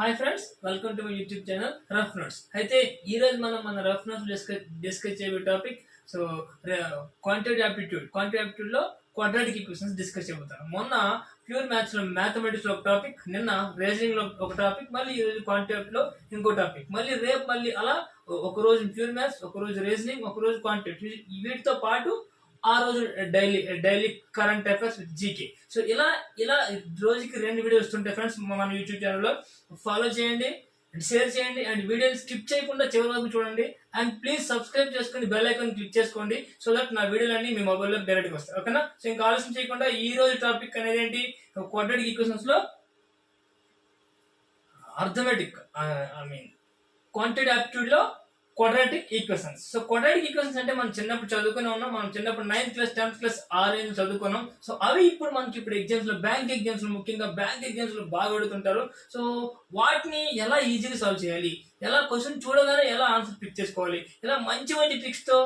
Hi friends, welcome to my YouTube channel rough notes. అయితే ఈ రోజు మనం మన రఫ్ నోట్స్ డిస్కస్ చేయబో టాపిక్ క్వాంటిటేటివ్ లో క్వాడ్రాటిక్ ఈక్వేషన్స్ డిస్కస్ చేయబోతాం. మొన్న ప్యూర్ మ్యాథ్స్ లో మ్యాథమెటిక్స్ లో ఒక టాపిక్, నిన్న రీజనింగ్ లో ఒక టాపిక్, మళ్ళీ ఈ రోజు క్వాంటిటేటివ్ లో ఇంకో టాపిక్, మళ్ళీ రేపు మళ్ళీ అలా ఒక రోజు ప్యూర్ మ్యాథ్స్, ఒక రోజు రీజనింగ్, ఒక రోజు క్వాంటిటేటివ్. వీటితో పాటు ఆ రోజు daily current affairs with GK. So ఇలా ఇలా రోజుకి 2 వీడియోస్ వస్తుంటాయి ఫ్రెండ్స్. మన యూట్యూబ్ ఛానల్లో ఫాలో చేయండి అండ్ షేర్ చేయండి అండ్ వీడియోని స్కిప్ చేయకుండా చివరి వరకు చూడండి. అండ్ ప్లీజ్ సబ్స్క్రైబ్ చేసుకుని బెల్ ఐకాన్ క్లిక్ చేసుకోండి, సో దట్ నా వీడియోలన్నీ మీ మొబైల్లో డైరెక్ట్గా వస్తాయి. ఓకేనా? సో ఇంకా ఆలస్యం చేయకుండా ఈ రోజు టాపిక్ అనేది ఏంటి, క్వాడ్రాటిక్ ఈక్వేషన్స్ లో అర్థమెటిక్ క్వాంటిటేటివ్ యాప్టిట్యూడ్ లో quadratic equations. So quadratic equations అంటే మనం చిన్నప్పుడు చదువుకునే ఉన్నాం. మనం చిన్నప్పుడు 9th క్లాస్ 10th క్లాస్ ఆ రేంజ్ చదువుకున్నాం. సో అవి ఇప్పుడు మనకి ఎగ్జామ్స్ లో, బ్యాంక్ ఎగ్జామ్స్ లో, ముఖ్యంగా బ్యాంక్ ఎగ్జామ్స్ లో బాగా అడుగుతుంటారు. సో వాటిని ఎలా ఈజీగా సాల్వ్ చేయాలి, ఎలా క్వశ్చన్ చూడగానే ఎలా ఆన్సర్ పిక్ చేసుకోవాలి, ఇలా మంచి మంచి ట్రిక్స్ తో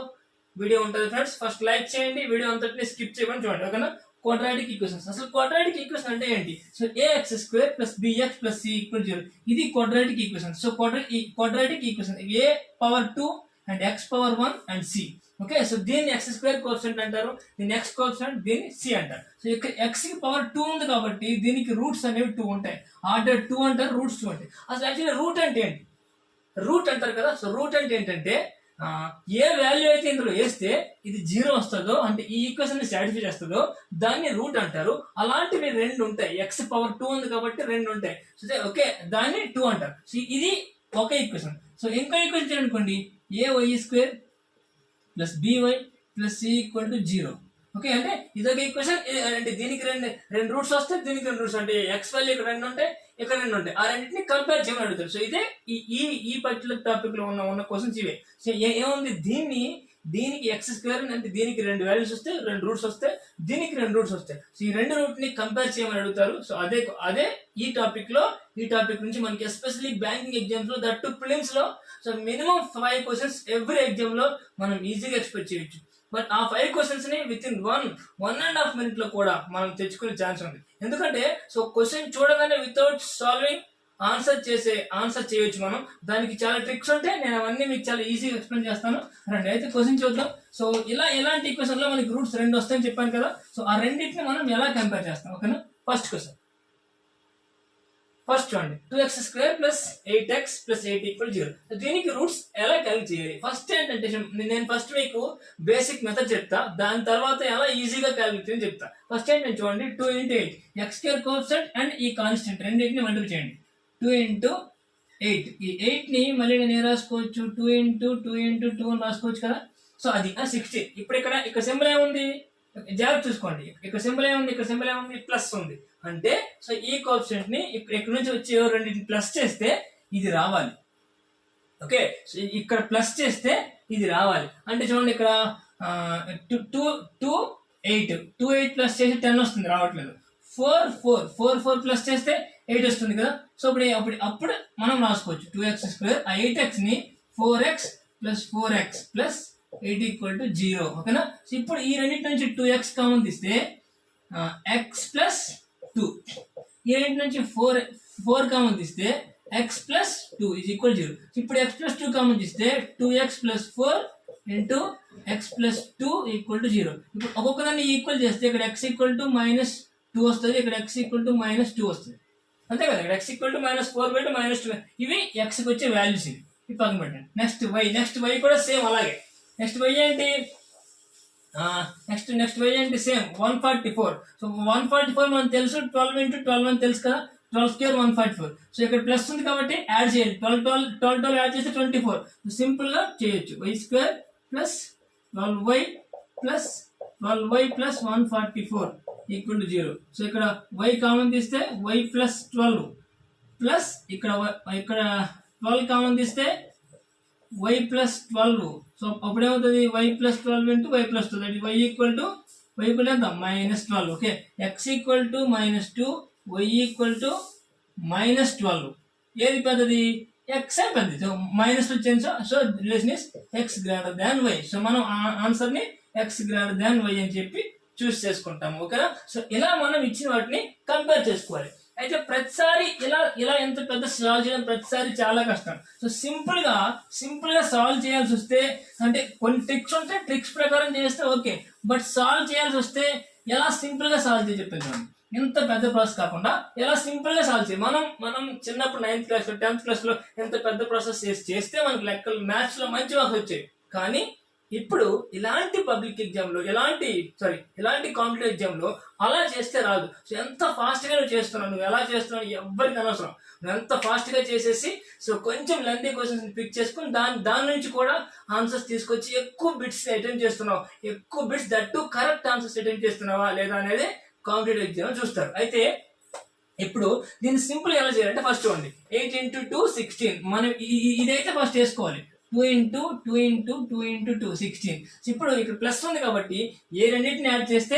వీడియో ఉంటుంది ఫ్రెండ్స్. ఫస్ట్ లైక్ చేయండి, వీడియో అంతటిని స్కిప్ చేయమని చూడండి. ఓకేనా? Quadratic equations. అసలు క్వాడ్రాటిక్ ఈక్వేషన్ అంటే ఏంటి? So ax square plus bx plus c equal 0. ఇది quadratic equation. So quadratic equation a power 2 and x power 1 and c. Okay, so దీన్ని x స్క్వేర్ కోఎఫిషియంట్ అంటారు, దీన్ని x కోఎఫిషియంట్, దీన్ని c అంటారు. So ఇక్కడ x కి పవర్ 2 ఉంది కాబట్టి దీనికి రూట్స్ అనేవి 2 ఉంటాయి. ఆర్డర్ 2 అంటారు, రూట్స్ 2 ఉంటాయి. అసలు యాక్చువల్లీ రూట్ అంటే ఏంటి? రూట్ అంటారు కదా. సో రూట్ అంటే ఏంటంటే ఏ వాల్యూ అయితే ఇందులో వేస్తే ఇది 0 వస్తుందో, అంటే ఈ ఈక్వేషన్ ని సాటిస్ఫై చేస్తుందో దాన్ని రూట్ అంటారు. అలాంటివి 2 ఉంటాయి. ఎక్స్ పవర్ 2 ఉంది కాబట్టి 2 ఉంటాయి. సో ఓకే, దాన్ని 2 అంటారు. సో ఇది ఒక ఈక్వేషన్. సో ఇంకో ఈక్వేషన్ అనుకోండి, ay square plus by plus c equal to 0. Okay, అంటే ఇదొక ఈక్వేషన్. అంటే దీనికి రెండు రూట్స్ వస్తాయి, దీనికి 2 రూట్స్. అంటే ఎక్స్ వాల్యూ ఇక్కడ 2 ఉంటాయి, ఇక్కడ 2 ఉంటాయి. ఆ రెండింటిని కంపేర్ చేయమని అడుగుతారు. సో ఇదే ఈ పర్టికులర్ టాపిక్ లో ఉన్న క్వశ్చన్స్ ఇవే. సో ఏముంది, దీనికి ఎక్స్ స్క్వేర్ అంటే దీనికి 2 వాల్యూస్ వస్తాయి, 2 రూట్స్ వస్తాయి, దీనికి 2 రూట్స్ వస్తాయి. సో ఈ 2 రూట్ ని కంపేర్ చేయమని అడుగుతారు. సో అదే ఈ టాపిక్ నుంచి మనకి ఎస్పెషల్లీ బ్యాంకింగ్ ఎగ్జామ్స్ లో, దట్ టు ప్రిలిమ్స్ లో, so minimum 5 questions every exam లో మనం ఈజీగా ఎక్స్పెక్ట్ చేయొచ్చు. బట్ ఆ 5 క్వశ్చన్స్ ని విత్ ఇన్ 1.5 minute లో కూడా మనం తెచ్చుకునే ఛాన్స్ ఉంది. ఎందుకంటే సో క్వశ్చన్ చూడగానే వితౌట్ సాల్వింగ్ ఆన్సర్ చేయొచ్చు మనం. దానికి చాలా ట్రిక్స్ ఉంటాయి, నేను అవన్నీ మీకు చాలా ఈజీగా ఎక్స్ప్లెయిన్ చేస్తాను. రండి అయితే క్వశ్చన్ చూద్దాం. సో ఇలాంటి ఈక్వేషన్ లో మనకి రూట్స్ 2 వస్తాయని చెప్పాను కదా. సో ఆ రెండింటిని మనం ఎలా కంపేర్ చేస్తాం? ఓకేనా? ఫస్ట్ చూడండి, 2x square plus 8x plus 8 equal 0. దీనికి రూట్స్ ఎలా క్యాలిక్యులేట్ చేయాలి? ఫస్ట్ ఏంటంటే నేను మీకు బేసిక్ మెథడ్ చెప్తా, దాని తర్వాత ఎలా ఈజీగా క్యాలిక్యులేట్ చేయని చెప్తా. ఫస్ట్ ఏంటంటే చూడండి, 2 × 8 x స్క్వేర్ కోఎఫిషియంట్ అండ్ ఈ కాన్స్టెంట్ రెండింటిని మల్టిప్లై చేయండి. 2 × 8, ఈ 8 ని మళ్ళీ నేను రాసుకోవచ్చు, 2 × 2 అని రాసుకోవచ్చు కదా. సో అది 60. ఇప్పుడు ఇక్కడ సింబల్ ఏముంది, జాగ్రత్త చూసుకోండి. ఇక్కడ సింబల్ ఏముంది, ప్లస్ ఉంది. అంటే సో ఈ కోఎఫిషియంట్ ని ఇక్కడ నుంచి వచ్చి రెండింటిని ప్లస్ చేస్తే ఇది రావాలి. ఓకే, సో ఇక్కడ ప్లస్ చేస్తే ఇది రావాలి. అంటే చూడండి, ఇక్కడ 2 8 ప్లస్ చేసి 10 వస్తుంది, రావట్లేదు. 4 ప్లస్ చేస్తే 8 వస్తుంది కదా. సో అప్పుడు మనం రాసుకోవచ్చు 2x స్క్వేర్, ఆ 8x ని 4x plus 4x plus 8 equal to 0. ఓకేనా? సో ఇప్పుడు ఈ రెండింటి నుంచి 2x కామన్ తీస్తే x ప్లస్ 2, ఈ రెండింటి నుంచి 4 కామన్ తీస్తే x ప్లస్ 2 ఈజ్ ఈక్వల్ 0. ఇప్పుడు x ప్లస్ 2 కామన్ తీస్తే 2x plus 4 into x plus 2 equal to 0. ఇప్పుడు ఒక్కొక్కదాన్ని ఈక్వల్ చేస్తే ఇక్కడ x ఈక్వల్ టు -2 వస్తుంది, ఇక్కడ x ఈక్వల్ టు -2 వస్తుంది. అంతే కదా, ఇక్కడ x ఈక్వల్ టు -4/2 -2. ఇవి x కి వచ్చే వాల్యూస్. ఇవి పక్కన పెట్టండి. నెక్స్ట్ y కూడా సేమ్ అలాగే. నెక్స్ట్ y ఏంటి, నెక్స్ట్ y ఏంటి, సేమ్ 144. సో 144 మనకు తెలుసు, 12 × 12 అని తెలుసు కదా. 12 స్క్వేర్ 144. సో ఇక్కడ ప్లస్ ఉంది కాబట్టి యాడ్ చేయాలి. 12 యాడ్ చేస్తే 24. సింపుల్ గా చేయొచ్చు. y square plus 12y plus 12y plus 144 equal to 0. So ఇక్కడ y కామన్ తీస్తే y ప్లస్ 12 ప్లస్ ఇక్కడ 12 కామన్ తీస్తే y ప్లస్ 12. సో అప్పుడేమవుతుంది, y plus 12 into y plus 12, y equal to ఎంత, -12. Okay, x equal to -2, y equal to -12. ఏది పెద్దది? x పెద్దది. So minus వచ్చింది. So relation is x greater than y. So మనం answer ని x greater than y అని చెప్పి చూస్ చేసుకుంటాము. ఓకేనా? సో ఇలా మనం ఇచ్చిన వాటిని కంపేర్ చేసుకోవాలి. అయితే ప్రతిసారి ఇలా ఇలా ఎంత పెద్ద సాల్వ్ చేయడం ప్రతిసారి చాలా కష్టం. సో సింపుల్ గా సాల్వ్ చేయాల్సి వస్తే అంటే కొన్ని ట్రిక్స్ ఉంటాయి, ట్రిక్స్ ప్రకారం చేస్తే ఓకే, బట్ సాల్వ్ చేయాల్సి వస్తే ఎలా సింపుల్ గా సాల్వ్ చేసి చెప్పేది ఇంత పెద్ద ప్రాసెస్ కాకుండా ఎలా సింపుల్ గా సాల్వ్ చేయాలి. మనం చిన్నప్పుడు 9th క్లాస్ 10th క్లాస్ లో ఎంత పెద్ద ప్రాసెస్ చేస్తే మనకు లెక్కలు మ్యాథ్స్ లో మంచి మార్క్స్ వచ్చాయి. కానీ ఇప్పుడు ఇలాంటి పబ్లిక్ ఎగ్జామ్ లో ఇలాంటి కాంపిటేటివ్ ఎగ్జామ్ లో అలా చేస్తే రాదు. సో ఎంత ఫాస్ట్ గా నువ్వు చేస్తున్నావు, నువ్వు ఎలా చేస్తున్నావు ఎవ్వరికి అనవసరం. నువ్వు ఎంత ఫాస్ట్ గా చేసేసి సో కొంచెం లెంతీ క్వశ్చన్స్ పిక్ చేసుకుని దాని నుంచి కూడా ఆన్సర్స్ తీసుకొచ్చి ఎక్కువ బిట్స్ అటెంప్ట్ చేస్తున్నావు, ఎక్కువ bits that correct answers attempt చేస్తున్నావా లేదా అనేది కాంపిటేటివ్ ఎగ్జామ్ చూస్తారు. అయితే ఇప్పుడు దీన్ని సింపుల్ ఎలా చేయాలంటే ఫస్ట్ చూడండి 8 into 2 16. మనం ఇదైతే ఫస్ట్ వేసుకోవాలి. 2 into 2 into 2 into 2 16. ఇప్పుడు ఇక్కడ ప్లస్ ఉంది కాబట్టి ఏ రెండింటిని యాడ్ చేస్తే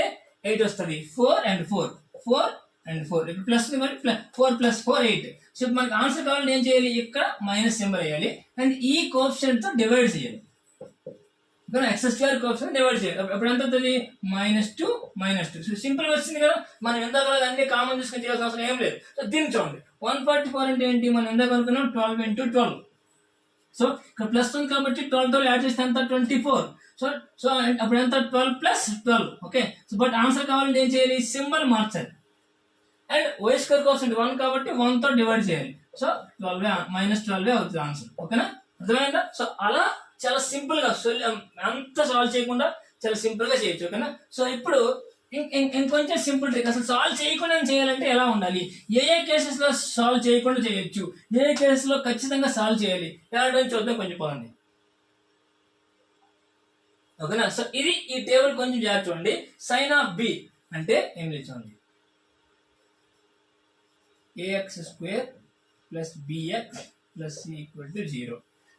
8 వస్తుంది. 4 and 4 ఇక్కడ ప్లస్ ఉంది కాబట్టి 4 plus 4 8. సో మనకి ఆన్సర్ కావాలంటే ఏం చేయాలి, ఇక్కడ మైనస్ సింబల్ వేయాలి అండ్ ఈ కోఎఫిషియంట్ తో డివైడ్ చేయాలి. x² కోఎఫిషియంట్ డివైడ్ చేయాలి. అప్పుడు ఎంత అవుతుంది, -2 సో సింపుల్ వచ్చింది కదా. మనం ఎందాక అన్ని కామన్ తీసుకుని చేయాల్సిన అవసరం ఏం లేదు. సో దీన్ని చూడండి 144 అంటే ఏంటి, మనం ఎందాక అనుకున్నాం 12 into 12. సో ఇక్కడ ప్లస్ ఉంది కాబట్టి 12 యాడ్ చేస్తే ఎంత 24. సో అప్పుడు ఎంత 12 plus 12. Okay, so but answer కావాలంటే ఏం చేయాలి, సింబల్ మార్చాలి అండ్ y² కోఎఫిషియంట్ 1 కాబట్టి 1 తో డివైడ్ చేయాలి. సో -12 అవుతుంది ఆన్సర్. ఓకేనా, అర్థమైందా? సో అలా చాలా సింపుల్ గా అంత సాల్వ్ చేయకుండా చాలా సింపుల్ గా చేయొచ్చు. ఓకేనా, సో ఇప్పుడు ఇంకొంచెం సింపుల్ ట్రిక్, అసలు సాల్వ్ చేయకుండా చేయాలంటే ఎలా ఉండాలి, ఏ కేసెస్ లో సాల్వ్ చేయకుండా చేయొచ్చు, ఏ కేసెస్ లో ఖచ్చితంగా సాల్వ్ చేయాలి, ఎలా చూద్దాం కొంచెం పోండి. ఓకేనా, సో ఇది ఈ టేబుల్ కొంచెం జాగ్రత్త చూడండి. సైన్ ఆఫ్ బి అంటే ఏం లేదు చూడండి, ax² + bx + c = 0.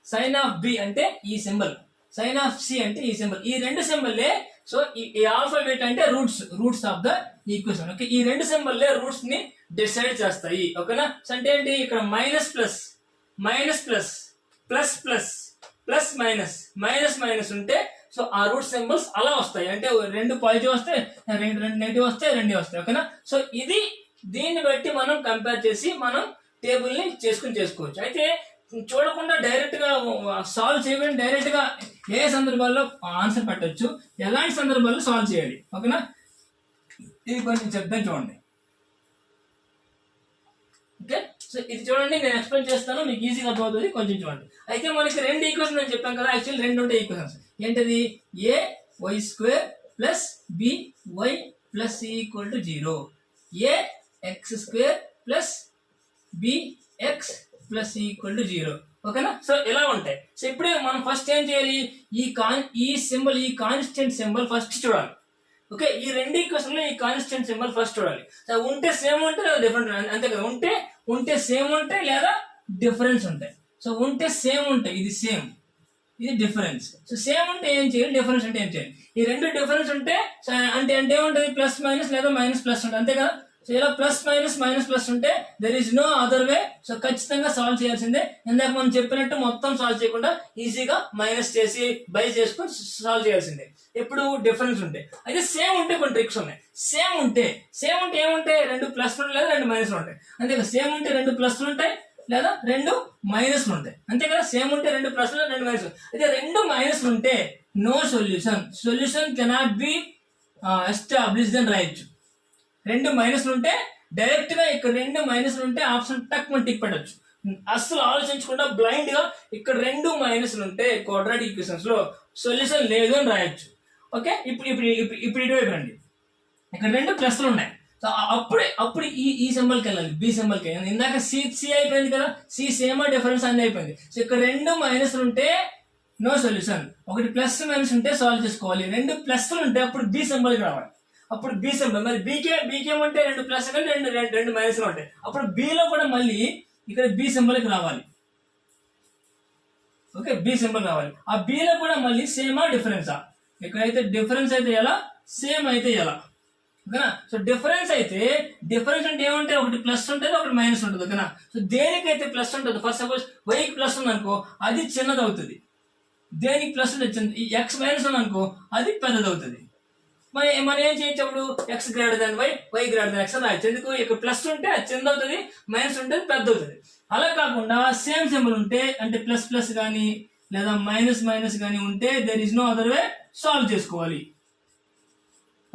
Sign of B అంటే ఈ సింబల్, సైన్ ఆఫ్ సి అంటే ఈ సింబల్. ఈ రెండు సింబల్లే సో ఈ ఆల్ఫాబెట్ అంటే roots of the equation. Okay, ఈ రెండు సింబల్లే రూట్స్ ని డిసైడ్ చేస్తాయి. ఓకేనా, సో అంటే ఏంటి, ఇక్కడ మైనస్ ప్లస్ మైనస్ ఉంటే సో ఆ రూట్ సింబల్స్ అలా వస్తాయి, అంటే రెండు పాజిటివ్ వస్తాయి, రెండు నెగిటివ్ వస్తాయి, రెండు వస్తాయి. ఓకేనా, సో ఇది దీన్ని బట్టి మనం కంపేర్ చేసి మనం టేబుల్ ని చేసుకోవచ్చు. అయితే చూడకుండా డైరెక్ట్ గా సాల్వ్ చేయకుండా డైరెక్ట్ గా ఏ సందర్భాల్లో ఆన్సర్ పెట్టచ్చు, ఎలాంటి సందర్భాల్లో సాల్వ్ చేయాలి. ఓకేనా, ఇది కొంచెం చెప్తాను చూడండి. ఓకే, సో ఇది చూడండి, నేను ఎక్స్ప్లెయిన్ చేస్తాను, మీకు ఈజీగా అర్థమవుతుంది, కొంచెం చూడండి. అయితే మనకి రెండు ఈక్వేషన్ అని చెప్పాం కదా, యాక్చువల్లీ రెండు ఉంటాయి ఈక్వేషన్స్. ఏంటది, ay² + by + c = 0, ax² + bx + c = 0. ఓకేనా, సో ఇలా ఉంటాయి. సో ఇప్పుడే మనం ఫస్ట్ ఏం చేయాలి, ఈ సింబల్, ఈ కాన్స్టెంట్ సింబల్ ఫస్ట్ చూడాలి. ఓకే, ఈ రెండు ఈక్వేషన్ లో ఈ కాన్స్టెంట్ సింబల్ ఫస్ట్ చూడాలి. సో ఉంటే సేమ్ ఉంటే లేదా డిఫరెంట్, అంతే కదా, ఉంటే సేమ్ ఉంటాయి లేదా డిఫరెన్స్ ఉంటాయి. సో ఉంటే సేమ్ ఉంటాయి, ఇది సేమ్, ఇది డిఫరెన్స్. సో సేమ్ ఉంటే ఏం చేయాలి, డిఫరెన్స్ అంటే ఏం చేయాలి. ఈ రెండు డిఫరెన్స్ ఉంటే అంటే ఏముంటుంది, ప్లస్ మైనస్ లేదా మైనస్ ప్లస్ ఉంటుంది, అంతే కదా. సో ఇలా ప్లస్ మైనస్ ఉంటే there is no other way, so ఖచ్చితంగా సాల్వ్ చేయాల్సిందే. ఇందాక మనం చెప్పినట్టు మొత్తం సాల్వ్ చేయకుండా ఈజీగా మైనస్ చేసి బై చేసుకొని సాల్వ్ చేయాల్సిందే. ఎప్పుడు డిఫరెన్స్ ఉంటే. అయితే సేమ్ ఉంటే కొన్ని ట్రిక్స్ ఉన్నాయి. సేమ్ ఉంటే ఏముంటాయి, రెండు ప్లస్లు లేదా రెండు మైనస్లు ఉంటాయి, అంతే కదా. సేమ్ ఉంటే రెండు ప్లస్లు ఉంటాయి లేదా రెండు మైనస్లు ఉంటాయి, అంతే కదా. సేమ్ ఉంటే రెండు ప్లస్లు రెండు మైనస్లు. అయితే రెండు మైనస్లు ఉంటే no solution cannot be established అని రాయొచ్చు. రెండు మైనస్లు ఉంటే డైరెక్ట్ గా ఇక్కడ రెండు మైనస్లు ఉంటే ఆప్షన్ టక్ మనం టిక్ పెట్టచ్చు, అస్సలు ఆలోచించకుండా బ్లైండ్ గా ఇక్కడ రెండు మైనస్లు ఉంటే క్వాడ్రాటిక్ ఈక్వేషన్స్ లో సొల్యూషన్ లేదు అని రాయొచ్చు. ఓకే, ఇప్పుడు ఇటువైపు రండి, ఇక్కడ రెండు ప్లస్లు ఉన్నాయి. సో అప్పుడు ఈ సింబల్కి వెళ్ళాలి, బి సింబల్కి వెళ్ళాలి. ఇందాక సి అయిపోయింది కదా, సి సేమ్ డిఫరెన్స్ అన్ని అయిపోయింది. సో ఇక్కడ రెండు మైనస్లు ఉంటే నో సొల్యూషన్, ఒకటి ప్లస్ మైనస్ ఉంటే సాల్వ్ చేసుకోవాలి. రెండు ప్లస్లు ఉంటే అప్పుడు బి సింబల్కి రావాలి, అప్పుడు బి సింబల్. మరి బీకేమంటే రెండు ప్లస్ కానీ రెండు మైనస్లు ఉంటాయి, అప్పుడు బిలో కూడా మళ్ళీ ఇక్కడ బి సింబల్కి రావాలి. ఓకే, బి సింబల్ రావాలి. ఆ బిలో కూడా మళ్ళీ సేమా డిఫరెన్సా, ఇక్కడైతే డిఫరెన్స్ అయితే ఎలా, సేమ్ అయితే ఎలా. ఓకేనా, సో డిఫరెన్స్ అంటే ఏమంటే ఒకటి ప్లస్ ఉంటుంది, ఒకటి మైనస్ ఉంటుంది. ఓకేనా, సో దేనికైతే ప్లస్ ఉంటుంది, ఫస్ట్ సపోజ్ వైకి ప్లస్ ఉంది అనుకో అది చిన్నది అవుతుంది, దేనికి ప్లస్ ఉంటుంది, ఎక్స్ మైనస్ ఉంది అనుకో అది పెద్దది అవుతుంది. మనం ఏం చేయొచ్చు అప్పుడు x greater than y, y greater than x అని రాయొచ్చు. ఎందుకు ఇక్కడ ప్లస్ ఉంటే అది చిన్న అవుతుంది, మైనస్ ఉంటే పెద్ద అవుతుంది. అలా కాకుండా సేమ్ సింబల్ ఉంటే అంటే ప్లస్ ప్లస్ కానీ లేదా మైనస్ మైనస్ కానీ ఉంటే there is no other way, solve చేసుకోవాలి.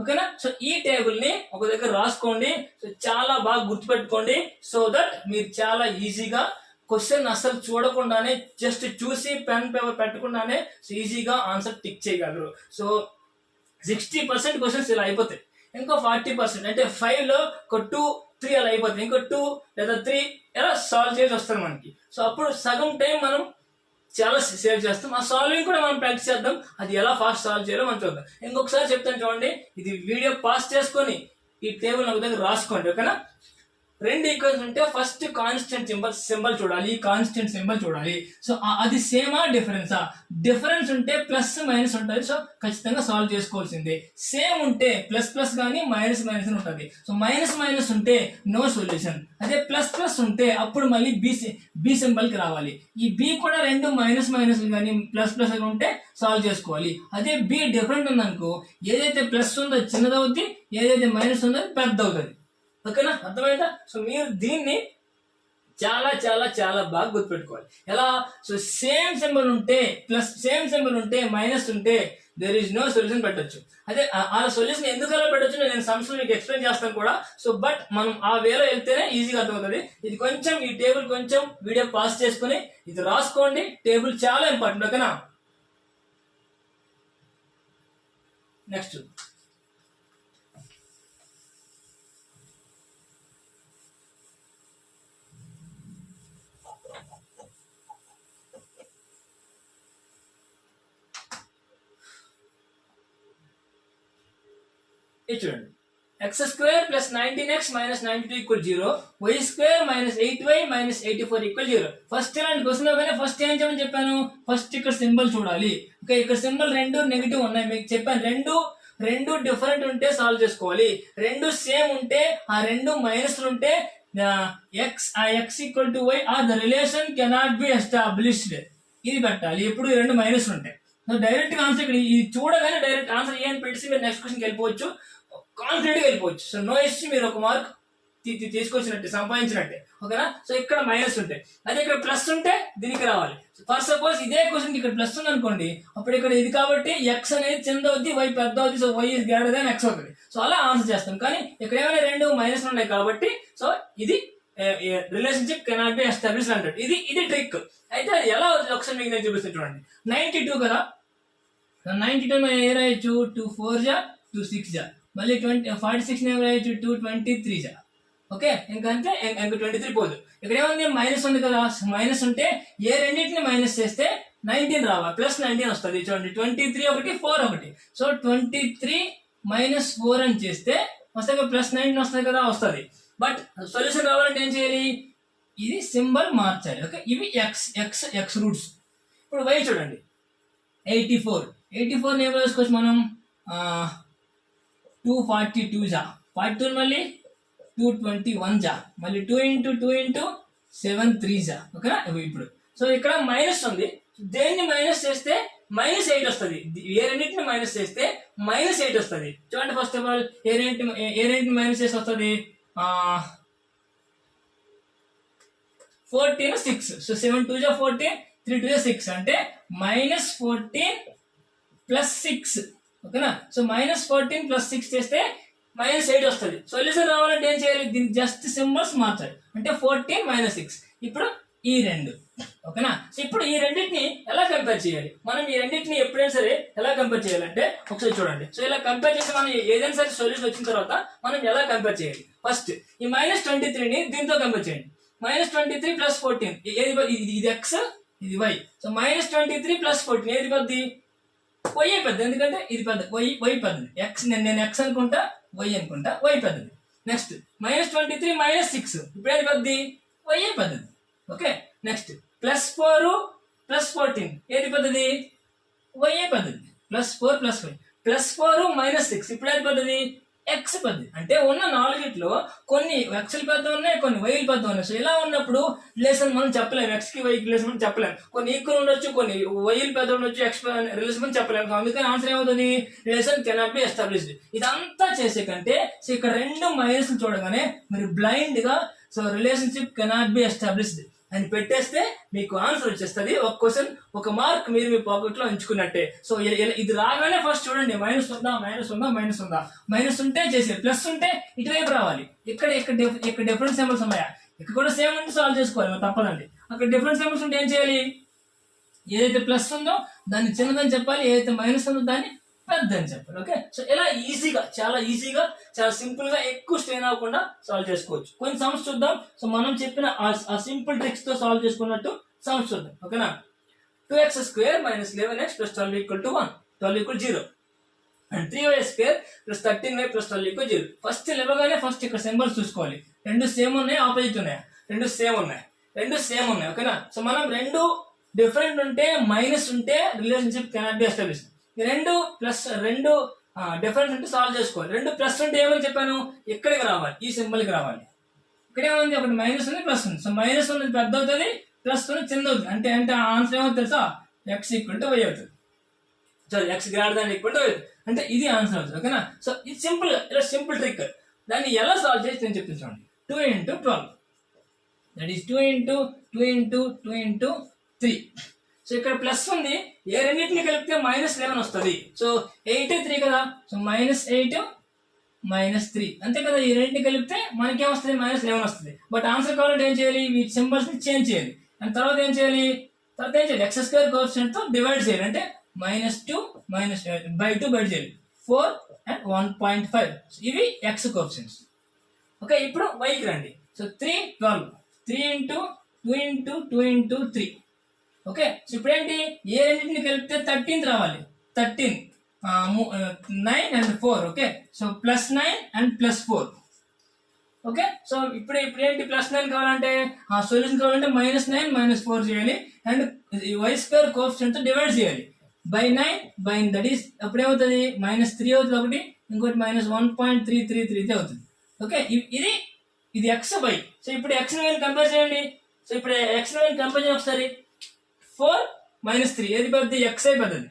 ఓకేనా? సో ఈ టేబుల్ ని ఒక దగ్గర రాసుకోండి. సో చాలా బాగా గుర్తుపెట్టుకోండి. సో దట్ మీరు చాలా ఈజీగా క్వశ్చన్ అసలు చూడకుండానే జస్ట్ చూసి పెన్ పేపర్ పెట్టకుండానే ఈజీగా ఆన్సర్ టిక్ చేయగలరు. సో 60% క్వశ్చన్స్ ఇలా అయిపోతాయి. ఇంకో 40% అంటే 5 లో ఒక 2, 3 అలా అయిపోతాయి. ఇంకో 2 లేదా 3 ఎలా సాల్వ్ చేసి వస్తారు మనకి. సో అప్పుడు సగం టైం మనం చాలా సేవ్ చేస్తాం. ఆ సాల్వింగ్ కూడా మనం ప్రాక్టీస్ చేద్దాం. అది ఎలా ఫాస్ట్ సాల్వ్ చేయాలో మనం చూద్దాం. ఇంకొకసారి చెప్తాను చూడండి. ఇది వీడియో పాస్ చేసుకొని ఈ టేబుల్ ఒక దగ్గర రాసుకోండి. ఓకేనా? రెండు ఈక్వేషన్స్ ఉంటే ఫస్ట్ కాన్స్టెంట్ సింబల్ చూడాలి, కాన్స్టెంట్ సింబల్ చూడాలి. సో అది సేమా డిఫరెన్సా? డిఫరెన్స్ ఉంటే ప్లస్ మైనస్ ఉంటుంది. సో ఖచ్చితంగా సాల్వ్ చేసుకోవాల్సిందే. సేమ్ ఉంటే ప్లస్ ప్లస్ కానీ మైనస్ మైనస్ ఉంటుంది. సో మైనస్ మైనస్ ఉంటే నో సొల్యూషన్. అదే ప్లస్ ప్లస్ ఉంటే అప్పుడు మళ్ళీ బి సింబల్ కి రావాలి. ఈ బి కూడా రెండు మైనస్ మైనస్ కానీ ప్లస్ ప్లస్ ఉంటే సాల్వ్ చేసుకోవాలి. అదే బి డిఫరెంట్ ఉందనుకో, ఏదైతే ప్లస్ ఉందో చిన్నదవుద్ది, ఏదైతే మైనస్ ఉందో పెద్ద అవుతుంది. ఓకేనా? అర్థమైందా? సో మీరు దీన్ని చాలా చాలా చాలా బాగా గుర్తుపెట్టుకోవాలి. ఎలా? సో సేమ్ సింబల్ ఉంటే ప్లస్, సేమ్ సింబల్ ఉంటే మైనస్ ఉంటే దేర్ ఈజ్ నో సొల్యూషన్ పెట్టొచ్చు. అదే ఆ సొల్యూషన్ ఎందుకు అలా పెట్టొచ్చు నేను సంస్థలో మీకు ఎక్స్ప్లెయిన్ చేస్తాను కూడా. సో బట్ మనం ఆ వేలో వెళ్తేనే ఈజీగా అర్థమవుతుంది. ఇది కొంచెం ఈ టేబుల్ కొంచెం వీడియో పాస్ చేసుకుని ఇది రాసుకోండి. టేబుల్ చాలా ఇంపార్టెంట్. ఓకేనా? నెక్స్ట్ చూడండి. x square plus 19x minus 92 equal 0, y square minus 8y minus 84 equal 0. First ఇలాంటి క్వశ్చన్ లోనే ఫస్ట్ ఏం చేయమని చెప్పాను? ఫస్ట్ ఇక్కడ సింబల్ చూడాలి. ఓకే, ఇక్కడ సింబల్ రెండు నెగిటివ్ ఉన్నాయి మీకు చెప్పాను. రెండు డిఫరెంట్ ఉంటే సాల్వ్ చేసుకోవాలి. రెండు సేమ్ ఉంటే, ఆ రెండు మైనస్ ఉంటే x equal to y or the relation cannot be established. ఇది పెట్టాలి. ఇప్పుడు ఈ రెండు మైనస్ ఉంటాయి. సో డైరెక్ట్ ఆన్సర్ ఇక్కడ ఇది చూడగానే డైరెక్ట్ ఆన్సర్ ఏ అని పెట్టి మీరు నెక్స్ట్ క్వశ్చన్కి వెళ్ళిపోవచ్చు, కాన్ఫిడెంట్ గా వెళ్ళిపోవచ్చు. సో నో ఇష్యూ, మీరు ఒక మార్క్ తీసుకొచ్చినట్టే, సంపాదించినట్టే. ఓకేనా? సో ఇక్కడ మైనస్ ఉంటాయి, అదే ఇక్కడ ప్లస్ ఉంటే దీనికి రావాలి. ఫర్ సపోజ్ ఇదే క్వశ్చన్ ఇక్కడ ప్లస్ ఉంది అనుకోండి, అప్పుడు ఇక్కడ ఇది కాబట్టి ఎక్స్ అనేది చిన్న అవుద్ది, వై పెద్ద అవుద్ది. So y is greater than x అవుతుంది. సో అలా ఆన్సర్ చేస్తాం. కానీ ఇక్కడ ఏమైనా రెండు మైనస్ ఉన్నాయి కాబట్టి సో ఇది రిలేషన్షిప్ కెనాట్ బి ఎస్టాబ్లిష్ అంటాడు. ఇది ట్రిక్. అయితే అది ఎలా అవుతుంది ఒకసారి మీకు నేను చూపిస్తాను చూడండి. 92 కదా, 92 ఏ రాయొచ్చు? 2 4 జా 2 6 జా, మళ్ళీ 46 ఏం రాయొచ్చు? 2 23 జా. ఓకే, ఇంకంతే, ఇంక 23 పోదు. ఇక్కడ ఏముంది? మైనస్ ఉంది కదా. మైనస్ ఉంటే ఏ రెండింటిని మైనస్ చేస్తే 19 రావాలి, ప్లస్ 19 వస్తుంది. చూడండి, 23 ఒకటి 4 ఒకటి. సో 23 మైనస్ 4 అని చేస్తే వస్తే ప్లస్ 19 వస్తుంది కదా, వస్తుంది. బట్ సొల్యూషన్ రావాలంటే ఏం చేయాలి? ఇది సింబల్ మార్చాలి. ఓకే, ఇవి ఎక్స్ రూట్స్. ఇప్పుడు వై చూడండి, 84 ఏం వేసుకోవచ్చు మనం? 242 జా, 42 మళ్ళీ 221 జా, మళ్ళీ 2 into 7 3 జా. ఓకేనా? ఇప్పుడు సో ఇక్కడ మైనస్ ఉంది, దేన్ని మైనస్ చేస్తే -8 వస్తుంది. ఏ రెండింటిని మైనస్ చేస్తే -8 వస్తుంది. చూడండి, ఫస్ట్ ఆఫ్ ఆల్ ఏ రెండింటిని మైనస్ చేసి వస్తుంది? 14 6. సో 7 2 జా 14, 3 2 జా 6 అంటే -14 ప్లస్ 6. ఓకేనా? సో -14 ప్లస్ 6 చేస్తే -8 వస్తుంది. సొల్యూషన్ రావాలంటే ఏం చేయాలి? దీన్ని జస్ట్ సింబల్స్ మార్చాలి. అంటే 14 -6. ఇప్పుడు ఈ రెండు. ఓకేనా? సో ఇప్పుడు ఈ రెండింటిని ఎలా కంపేర్ చేయాలి? మనం ఈ రెండింటిని ఎప్పుడైనా సరే ఎలా కంపేర్ చేయాలంటే ఒకసారి చూడండి. సో ఇలా కంపేర్ చేసి మనం ఏదైనా సరే సొల్యూషన్ వచ్చిన తర్వాత మనం ఎలా కంపేర్ చేయాలి? ఫస్ట్ ఈ -23ని దీంతో కంపేర్ చేయండి. -23 ప్లస్ 14 ఇది ఎక్స్, ఇది వై. సో -23 ప్లస్ 14 ఏది పెద్దది? వై పెద్దది. ఎందుకంటే ఇది పెద్ద, వై పెద్దది. ఎక్స్ నేను ఎక్స్ అనుకుంటా, వై అనుకుంటా, వై పెద్దది. నెక్స్ట్ -23 -6 ఇప్పుడు ఏది పెద్దది? వై పెద్దది. ఓకే, నెక్స్ట్ +4 ప్లస్ 14 ఏది పెద్దది? వై పెద్దది. +4 + 5 +4 -6 ఇప్పుడు ఏది పెద్దది? ఎక్స్ పెద్దది. అంటే ఉన్న నాలుగిట్లో కొన్ని ఎక్స్లు పెద్ద ఉన్నాయి, కొన్ని వైలు పెద్ద ఉన్నాయి. సో ఇలా ఉన్నప్పుడు రిలేషన్ మనం చెప్పలేము, ఎక్స్ కి వైకి రిలేషన్ మనం చెప్పలేము. కొన్ని ఈక్వల్ ఉండొచ్చు, కొన్ని వైలు పెద్ద ఉండొచ్చు, ఎక్స్ రిలేషన్ మనం చెప్పలేము. సో అందుకని ఆన్సర్ ఏమవుతుంది, రిలేషన్ కెనాట్ బి ఎస్టాబ్లిష్డ్. ఇదంతా చేసే కంటే సో ఇక్కడ రెండు మైనస్లు చూడగానే మీరు బ్లైండ్ గా so relationship cannot be established అని పెట్టేస్తే మీకు ఆన్సర్ వచ్చేస్తుంది. ఒక క్వశ్చన్, ఒక మార్క్ మీరు మీ పాకెట్ లో ఉంచుకున్నట్టే. సో ఇది రాగానే ఫస్ట్ చూడండి, మైనస్ ఉందా, మైనస్ ఉందా, మైనస్ ఉందా. మైనస్ ఉంటే చేసేది, ప్లస్ ఉంటే ఇటువైపు రావాలి. ఇక్కడ డిఫరెన్స్ సింబల్స్ ఉన్నాయా, ఇక్కడ కూడా సేమ్ ఉంటే సాల్వ్ చేసుకోవాలి, తప్పదండి. అక్కడ డిఫరెన్స్ సింబల్స్ ఉంటే ఏం చేయాలి, ఏదైతే ప్లస్ ఉందో దాన్ని చిన్నదని చెప్పాలి, ఏదైతే మైనస్ ఉందో దాన్ని పెద్ద అని చెప్పాలి. ఓకే, సో ఇలా ఈజీగా, చాలా ఈజీగా, చాలా సింపుల్ గా, ఎక్కువ స్ట్రెయిన్ అవ్వకుండా సాల్వ్ చేసుకోవచ్చు. కొన్ని సమ్స్ చూద్దాం. సో మనం చెప్పిన ఆ సింపుల్ ట్రిక్స్ తో సాల్వ్ చేసుకున్నట్టు సమ్స్ చూద్దాం. ఓకేనా, 2x square minus 11x plus 12 equal to 1, 12 equal 0 and 3y square plus 13y plus 12 equal 0. First లేవగానే ఫస్ట్ ఇక్కడ సింబల్స్ చూసుకోవాలి. రెండు సేమ్ ఉన్నాయి, ఆపోజిట్ ఉన్నాయి, రెండు సేమ్ ఉన్నాయి. ఓకేనా, సో మనం రెండు డిఫరెంట్ ఉంటే, మైనస్ ఉంటే రిలేషన్షిప్ కెనాట్ బి ఎస్టాబ్లిష్డ్. రెండు ప్లస్, రెండు డిఫరెన్స్ ఉంటే సాల్వ్ చేసుకోవాలి. రెండు ప్లస్ ఉంటే ఏమని చెప్పాను, ఇక్కడికి రావాలి, ఈ సింబల్కి రావాలి. ఇక్కడ ఏమైంది, ఒకటి మైనస్ ఉంది, ప్లస్ ఉంది. సో మైనస్ ఉన్నది పెద్ద అవుతుంది, ప్లస్ ఉన్నది చిన్న అవుతుంది. అంటే అంటే ఆన్సర్ ఏమవుతుంది తెలుసా, ఎక్స్ ఈక్వల్ టు వై అవుతుంది. Sorry, x greater than equal to y. అంటే ఇది ఆన్సర్ అవుతుంది. ఓకేనా, సో ఇది సింపుల్ గా, ఇలా సింపుల్ ట్రిక్. దాన్ని ఎలా సాల్వ్ చేసి నేను చెప్తాను చూడండి. 2 into 12, that is 2 into 2 into 2 into 3. So ఇక్కడ ప్లస్ ఉంది, ఏ రెండింటిని కలిపితే -11 వస్తుంది. సో 8 3 కదా, సో -8 -3 అంతే కదా. ఈ రెండింటిని కలిపితే మనకేం వస్తుంది, -11 వస్తుంది. బట్ ఆన్సర్ కావాలంటే ఏం చేయాలి, వీటి సింబల్స్ ని చేంజ్ చేయాలి. అండ్ తర్వాత ఏం చేయాలి, ఎక్స్ స్క్వేర్ కోఎఫిషియంట్ తో డివైడ్ చేయాలి. అంటే -2 -2 బయట చేయాలి. 4 and 1.5 ఇవి ఎక్స్ కోఎఫిషియంట్స్. ఓకే, ఇప్పుడు వైకి రండి. So 3 12, 3 into 2 into 2 into 3. Okay, so ఇప్పుడు ఏంటి, ఏ రెండింటిని కలిపితే 13 రావాలి. 13 9 and 4. Okay, so +9 and +4. Okay, so ఇప్పుడు ఏంటి, +9 కావాలంటే సొల్యూషన్ కావాలంటే -9 - 4 చేయాలి. అండ్ వై స్క్వేర్ కోఎఫిషియంట్ తో డివైడ్ చేయాలి బై 9 దట్ ఈస్ అప్పుడు ఏమవుతుంది, -3 అవుతుంది ఒకటి, ఇంకోటి -1.333 అవుతుంది. ఓకే, ఇది ఎక్స్ వై. సో ఇప్పుడు ఎక్స్ ని కంపేర్ చేయండి. సో ఇప్పుడు ఎక్స్ ని కంపేర్ చేయండి ఒకసారి. 4 - 3 ఏది పెద్దది, ఎక్స్ ఐ పెద్దది.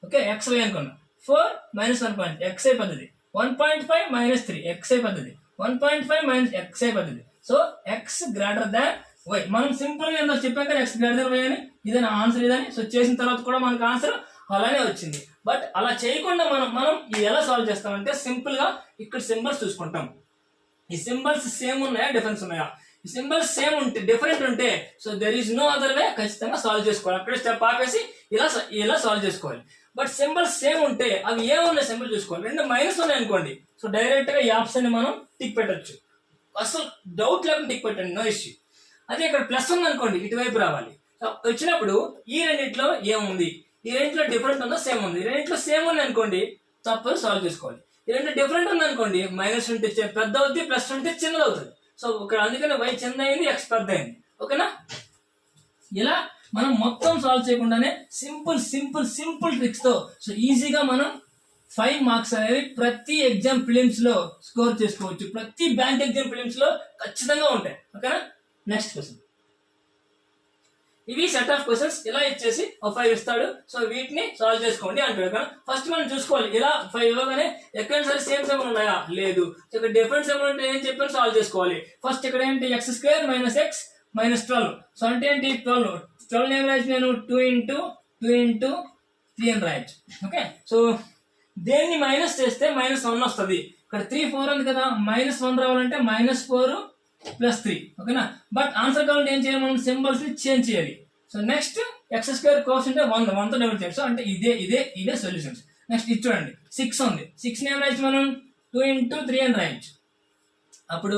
ఓకే, ఎక్స్ వై అనుకున్నాం. 4 - 1 ఎక్స్ ఐ పెద్దది. 1.5 - 3 ఎక్స్ ఐ పెద్దది. 1.5 - ఎక్స్ ఐ పెద్దది. So x greater than y. మనం సింపుల్ గా ఏందో చెప్పాం కదా, ఎక్స్ గ్రేటర్ దాన్ వై అని. ఇదే నా ఆన్సర్ ఇదని. సో చేసిన తర్వాత కూడా మనకు ఆన్సర్ అలానే వచ్చింది. బట్ అలా చేయకుండా మనం ఇది ఎలా సాల్వ్ చేస్తామంటే, సింపుల్ గా ఇక్కడ సింబల్స్ చూసుకుంటాం. ఈ సింబల్స్ సేమ్ ఉన్నాయా, డిఫరెన్స్ ఉన్నాయా. ఈ సింబల్స్ సేమ్ ఉంటే, డిఫరెంట్ ఉంటే, so there is no other way, ఖచ్చితంగా సాల్వ్ చేసుకోవాలి. అక్కడ స్టెప్ ఆపేసి ఇలా సాల్వ్ చేసుకోవాలి. బట్ సింబల్స్ సేమ్ ఉంటే అవి ఏమున్నాయి సింబల్ చూసుకోవాలి. రెండు మైనస్ ఉన్నాయి అనుకోండి, సో డైరెక్ట్ గా ఈ ఆప్షన్ ని మనం టిక్ పెట్టచ్చు, అసలు డౌట్ లేకుండా టిక్ పెట్టండి, నో ఇష్యూ. అదే ఇక్కడ ప్లస్ ఉంది అనుకోండి, ఇటువైపు రావాలి. వచ్చినప్పుడు ఈ రెండింటిలో ఏముంది, ఈ రెండింటిలో డిఫరెంట్ ఉందో సేమ్ ఉంది. ఈ రెండింటిలో సేమ్ ఉంది అనుకోండి, తప్పదు సాల్వ్ చేసుకోవాలి. ఈ రెండు డిఫరెంట్ ఉంది అనుకోండి, మైనస్ ఉంటే పెద్ద అవుతుంది, ప్లస్ ఉంటే చిన్నది అవుతుంది. సో ఇక్కడ అందుకని వై చిన్న అయింది, ఎక్స్ పెద్ద అయింది. ఓకేనా, ఇలా మనం మొత్తం సాల్వ్ చేయకుండానే సింపుల్ ట్రిక్స్ తో సో ఈజీగా మనం 5 మార్క్స్ అనేవి ప్రతి ఎగ్జామ్ ఫిలిమ్స్ లో స్కోర్ చేసుకోవచ్చు. ప్రతి బ్యాంక్ ఎగ్జామ్ ఫిలిమ్స్ లో ఖచ్చితంగా ఉంటాయి. ఓకేనా, నెక్స్ట్ క్వశ్చన్. ఇవి సెట్ ఆఫ్ క్వశ్చన్స్ ఇలా ఇచ్చేసి 5 ఇస్తాడు. సో వీటిని సాల్వ్ చేసుకోండి అంటాడు. కానీ ఫస్ట్ మనం చూసుకోవాలి, ఇలా 5 ఇవ్వగానే ఎక్కడ సరే సేమ్ ఉన్నాయా, లేదు. ఇక్కడ డిఫరెన్స్ ఏమైనా ఉంటే ఏం చెప్పాను సాల్వ్ చేసుకోవాలి. ఫస్ట్ ఇక్కడ ఏంటి, ఎక్స్ స్క్వేర్ - x - 12. సో అంటే ఏంటి, 12 ఏం రాయచ్చు నేను, 2 into 2 into 3 అని రాయచ్చు. ఓకే, సో దేన్ని మైనస్ చేస్తే -1 వస్తుంది. ఇక్కడ 3 4 ఉంది కదా, -1 రావాలంటే -4 + 3. ఓకేనా, బట్ ఆన్సర్ కావాలంటే ఏం చేయాలి, మనం సింబల్స్ ని చేంజ్ చేయాలి. So next X square coefficient 1 తో డివైడ్ చేయాలి. సో అంటే ఇదే సొల్యూషన్స్. నెక్స్ట్ ఇది చూడండి, 6 ఉంది. 6 ని ఏం రాయచ్చు మనం, 2 into 3 అని రాయచ్చు. అప్పుడు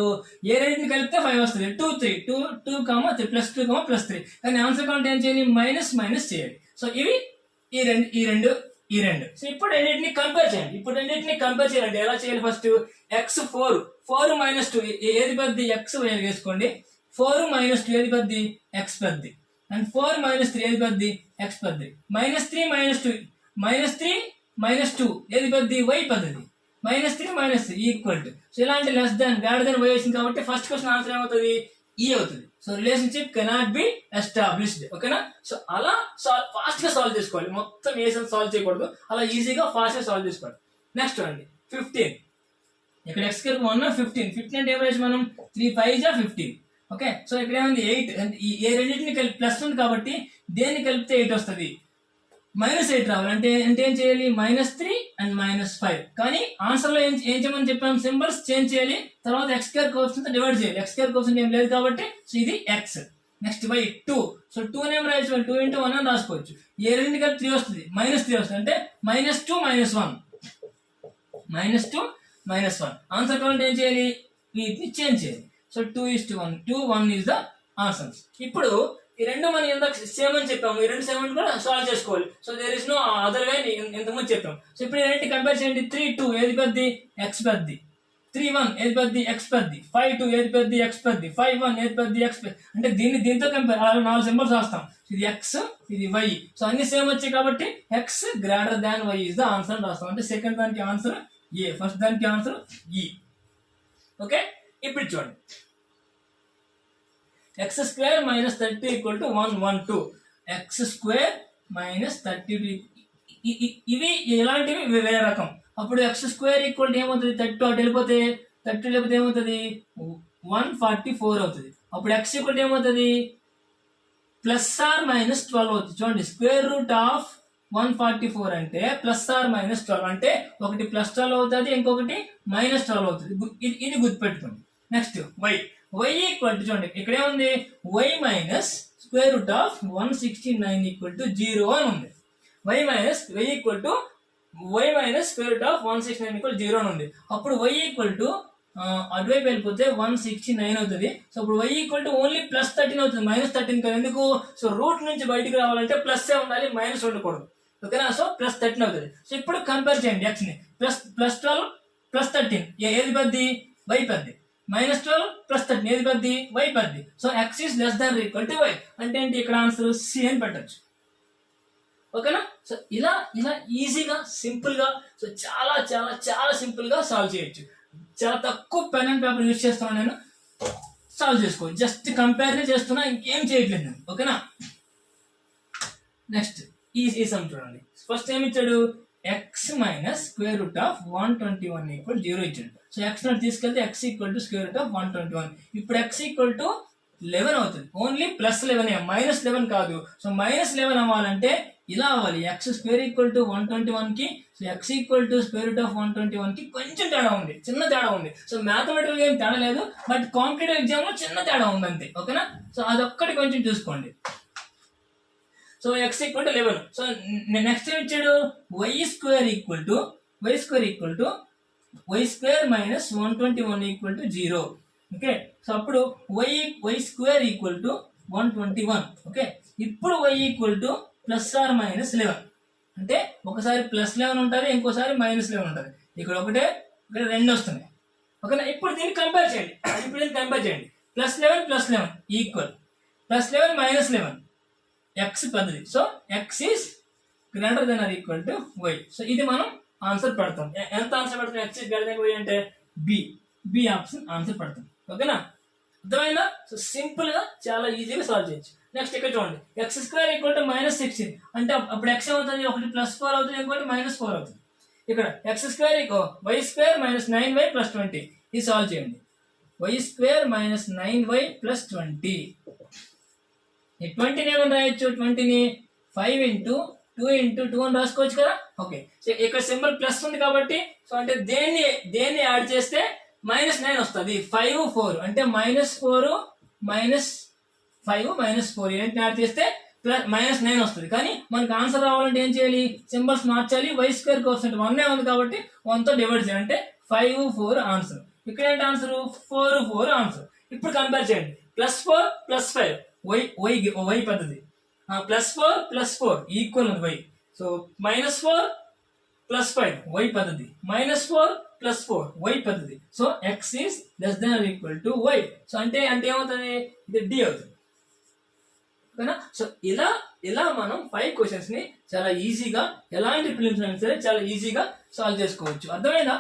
ఏ రెండింటిని కలిపితే 5 వస్తుంది. 2 3 2 2 3 +2 +3. కానీ ఆన్సర్ కావాలంటే ఏం చేయాలి, మైనస్ చేయాలి. సో ఇవి ఈ రెండు. సో ఇప్పుడు రెండింటిని కంపేర్ చేయాలంటే ఎలా చేయాలి, ఫస్ట్ x 4 - 2 ఏది పెద్దది, x వేసుకోండి. 4 - 2 ఏది పెద్దది, x పెద్దది. అండ్ 4 - 3 ఏది పెద్దది, x పెద్దది. -3 - 2 ఏది పెద్దది, y పెద్దది. -3 -3 ఈక్వల్ టు. సో ఇలాంటి less than greater than y వచ్చింది కాబట్టి ఫస్ట్ క్వశ్చన్ ఆన్సర్ ఏమవుతుంది, ఈ అవుతుంది. So relationship cannot be established. ఓకేనా. సో అలా ఫాస్ట్ గా సాల్వ్ చేసుకోవాలి, మొత్తం ఏ సాల్వ్ చేయకూడదు, అలా ఈజీగా ఫాస్ట్ గా సాల్వ్ చేసుకోవాలి. నెక్స్ట్ అండి 15. ఇక్కడ x స్క్వేర్ 1 15 అంటే ఏం రాయొచ్చు మనం, 3 5 15. ఓకే. సో ఇక్కడ ఏముంది 8, ఏ రెండింటిని కలిపి ప్లస్ ఉంది కాబట్టి దేన్ని కలిపితే 8 వస్తుంది, -8 రావాలంటే ఏం చేయాలి, -3 అండ్ -5. కానీ ఆన్సర్ లో ఏం చేయమని చెప్పాం, సింబల్స్ చేంజ్ చేయాలి, తర్వాత x స్క్వేర్ కోఎఫిషియంట్ డివైడ్ చేయాలి. x స్క్వేర్ కోఎఫిషియంట్ ఏం లేదు కాబట్టి సో ఇది x. Next y 2. So 2 name రాయొచ్చు, 2 × 1 అని రాసుకోవచ్చు. ఏ రెండింటి కలిపి 3 వస్తుంది, -3 వస్తుంది, అంటే -2 -1 -2 -1. ఆన్సర్ కావాలంటే ఏం చేయాలి, వీటిని చేంజ్ చేయాలి. So 2:1 2 1 is the answer. ఇప్పుడు ఈ రెండు మనం ఇందాక సేమ్ అని చెప్పాము, ఈ రెండు సేమ్ కూడా సాల్వ్ చేసుకోవాలి. So there is no other way, ఇంతకుముందు చెప్పాం. సో ఇప్పుడు ఏంటి కంపేర్ చేయండి, 3 2 ఏది పెద్దది, x పెద్దది, 3 1 ఏది పెద్దది, x పెద్దది, 5 2 ఏది పెద్దది, x పెద్దది, 5 1 ఏది పెద్దది, x పెద్దది. అంటే దీంతో కంపేర్, అలా 4 సింబల్స్ రాస్తాం. ఇది x, ఇది y. సో అన్ని సేమ్ వచ్చాయి కాబట్టి x greater than y is the answer అని రాస్తాం. అంటే సెకండ్ దానికి ఆన్సర్ ఏ, ఫస్ట్ దానికి ఆన్సర్ ఈ. ఓకే. ఇప్పుడు చూడండి, x square minus 30 equal to 112. x square minus 32 ఇవి ఇలాంటివి వేరే రకం. అప్పుడు x square ఈక్వల్ టు ఏమవుతుంది, 32 అటు వెళ్ళిపోతే 30 లేకపోతే ఏమవుతుంది 144 అవుతుంది. అప్పుడు x ఈక్వల్ టు ఏమవుతుంది, +or -12 అవుతుంది. చూడండి, స్క్వేర్ రూట్ ఆఫ్ 144 అంటే +or-12 అంటే ఒకటి +12 అవుతుంది, ఇంకొకటి -12 అవుతుంది. ఇది గుర్తుపెట్టుకోండి. నెక్స్ట్ y ఈక్వల్ టు, చూడండి ఇక్కడ ఏముంది, y minus square root of 169 equal to 0 అని ఉంది. y equal to square root of 169 equal 0 అని ఉంది. అప్పుడు y ఈక్వల్ టు అటువైపు వెళ్ళిపోతే 169 అవుతుంది. సో అప్పుడు y ఈక్వల్ టు ఓన్లీ +13 అవుతుంది, -13 కాదు. ఎందుకు, సో రూట్ నుంచి బయటికి రావాలంటే ప్లస్ ఉండాలి, మైనస్ ఉండకూడదు. ఓకేనా. సో +13 అవుతుంది. సో ఇప్పుడు కంపేర్ చేయండి, x ని +12 +13 ఏది పెద్దది, y పెద్దది, -12 +13 ఏది పెద్దది, y పెద్దది. So x is less than or equal to y అంటే ఏంటి, ఇక్కడ ఆన్సర్ C అని పెట్టచ్చు. ఓకేనా. సో ఇలా ఈజీగా సింపుల్ గా, సో చాలా చాలా చాలా సింపుల్ గా సాల్వ్ చేయొచ్చు. చాలా తక్కువ పెన్ అండ్ పేపర్ యూజ్ చేస్తున్నాను నేను, సాల్వ్ చేసుకోవచ్చు. జస్ట్ కంపేర్ చేస్తున్నా, ఇంకేం చేయట్లేదు నేను. ఓకేనా. నెక్స్ట్ ఈ సమ్ చూడండి. ఫస్ట్ ఏమి ఇచ్చాడు, x minus square root of 121 equal 0 ఇచ్చాడు. సో x నాట్ తీసుకెళ్తే x equal to square root of 121. ఇప్పుడు x ఈక్వల్ టు 11 అవుతుంది. ఓన్లీ +11, -11 కాదు. సో -11 అవ్వాలంటే ఇలా అవ్వాలి, x స్క్వేర్ ఈక్వల్ టు 121 కి, so x equal to square root of 121 కి కొంచెం తేడా ఉంది, చిన్న తేడా ఉంది. సో మ్యాథమెటికల్ ఏం తేడా లేదు, బట్ కాంపిటేటివ్ ఎగ్జామ్ లో చిన్న తేడా ఉంది అంతే. ఓకేనా. సో అదొక్కటి కొంచెం చూసుకోండి. So x equal to 11. So next ఏం ఇచ్చాడు, y square equal to y square minus 121 equal to 0. Okay. So అప్పుడు y square equal to 121. Okay. ఇప్పుడు y ఈక్వల్ టు +or-11 అంటే ఒకసారి +11 ఉంటుంది, ఇంకోసారి -11 ఉంటుంది. ఇక్కడ ఒకటే, ఇక్కడ రెండు వస్తున్నాయి. ఓకేనా. ఇప్పుడు దీన్ని కంపేర్ చేయండి, +11 ఈక్వల్ +11 -11 x పెద్దది. So x is greater than or equal to y. So ఇది మనం ఆన్సర్ పెడతాం. ఎంత ఆన్సర్ పెడతాం, x is greater than y అంటే బి ఆప్షన్ ఆన్సర్ పెడతాం. ఓకేనా. అర్థమైందా. సో సింపుల్ గా చాలా ఈజీగా సాల్వ్ చేయొచ్చు. నెక్స్ట్ ఇక్కడ చూడండి, x స్క్వేర్ ఈక్వల్ టు -16 అంటే అప్పుడు x అవుతుంది, ఒకటి +4 అవుతుంది, ఇంకోటి -4 అవుతుంది. ఇక్కడ x square y square -9y + 20 ఇది సాల్వ్ చేయండి. y square -9y + 20. ఈ 20 ఏమని రాయొచ్చు, 20ని 5 × 2 × 2 అని రాసుకోవచ్చు కదా. ఓకే. సో ఇక్కడ సింబల్ ప్లస్ ఉంది కాబట్టి, సో అంటే దేన్ని యాడ్ చేస్తే -9 వస్తుంది. 5 4 అంటే -4 -5 -4 ఏంటి యాడ్ చేస్తే -9 వస్తుంది. కానీ మనకి ఆన్సర్ రావాలంటే ఏం చేయాలి, సింబల్స్ మార్చాలి. y స్క్వేర్ కోఎఫిషియంట్ 1 ఉంది కాబట్టి 1 తో డివైడ్ చేయాలి, అంటే 5 4 ఆన్సర్. ఇక్కడ ఏంటి ఆన్సర్, 4 4 ఆన్సర్. ఇప్పుడు కంపేర్ చేయండి, +4 +5 y పెద్దది, +4 +4 ఈక్వల్ ఉంది y. సో -4 +5 y పెద్దది, -4 +4 y పెద్దది. So x is less than or equal to y. So అంటే ఏమవుతుంది, ఇది d అవుతుంది. ఓకేనా. సో ఇలా మనం 5 క్వశ్చన్స్ ని చాలా ఈజీగా, ఎలాంటి ఫిలిమ్స్ అయినా సరే చాలా ఈజీగా సాల్వ్ చేసుకోవచ్చు. అర్థమైందా.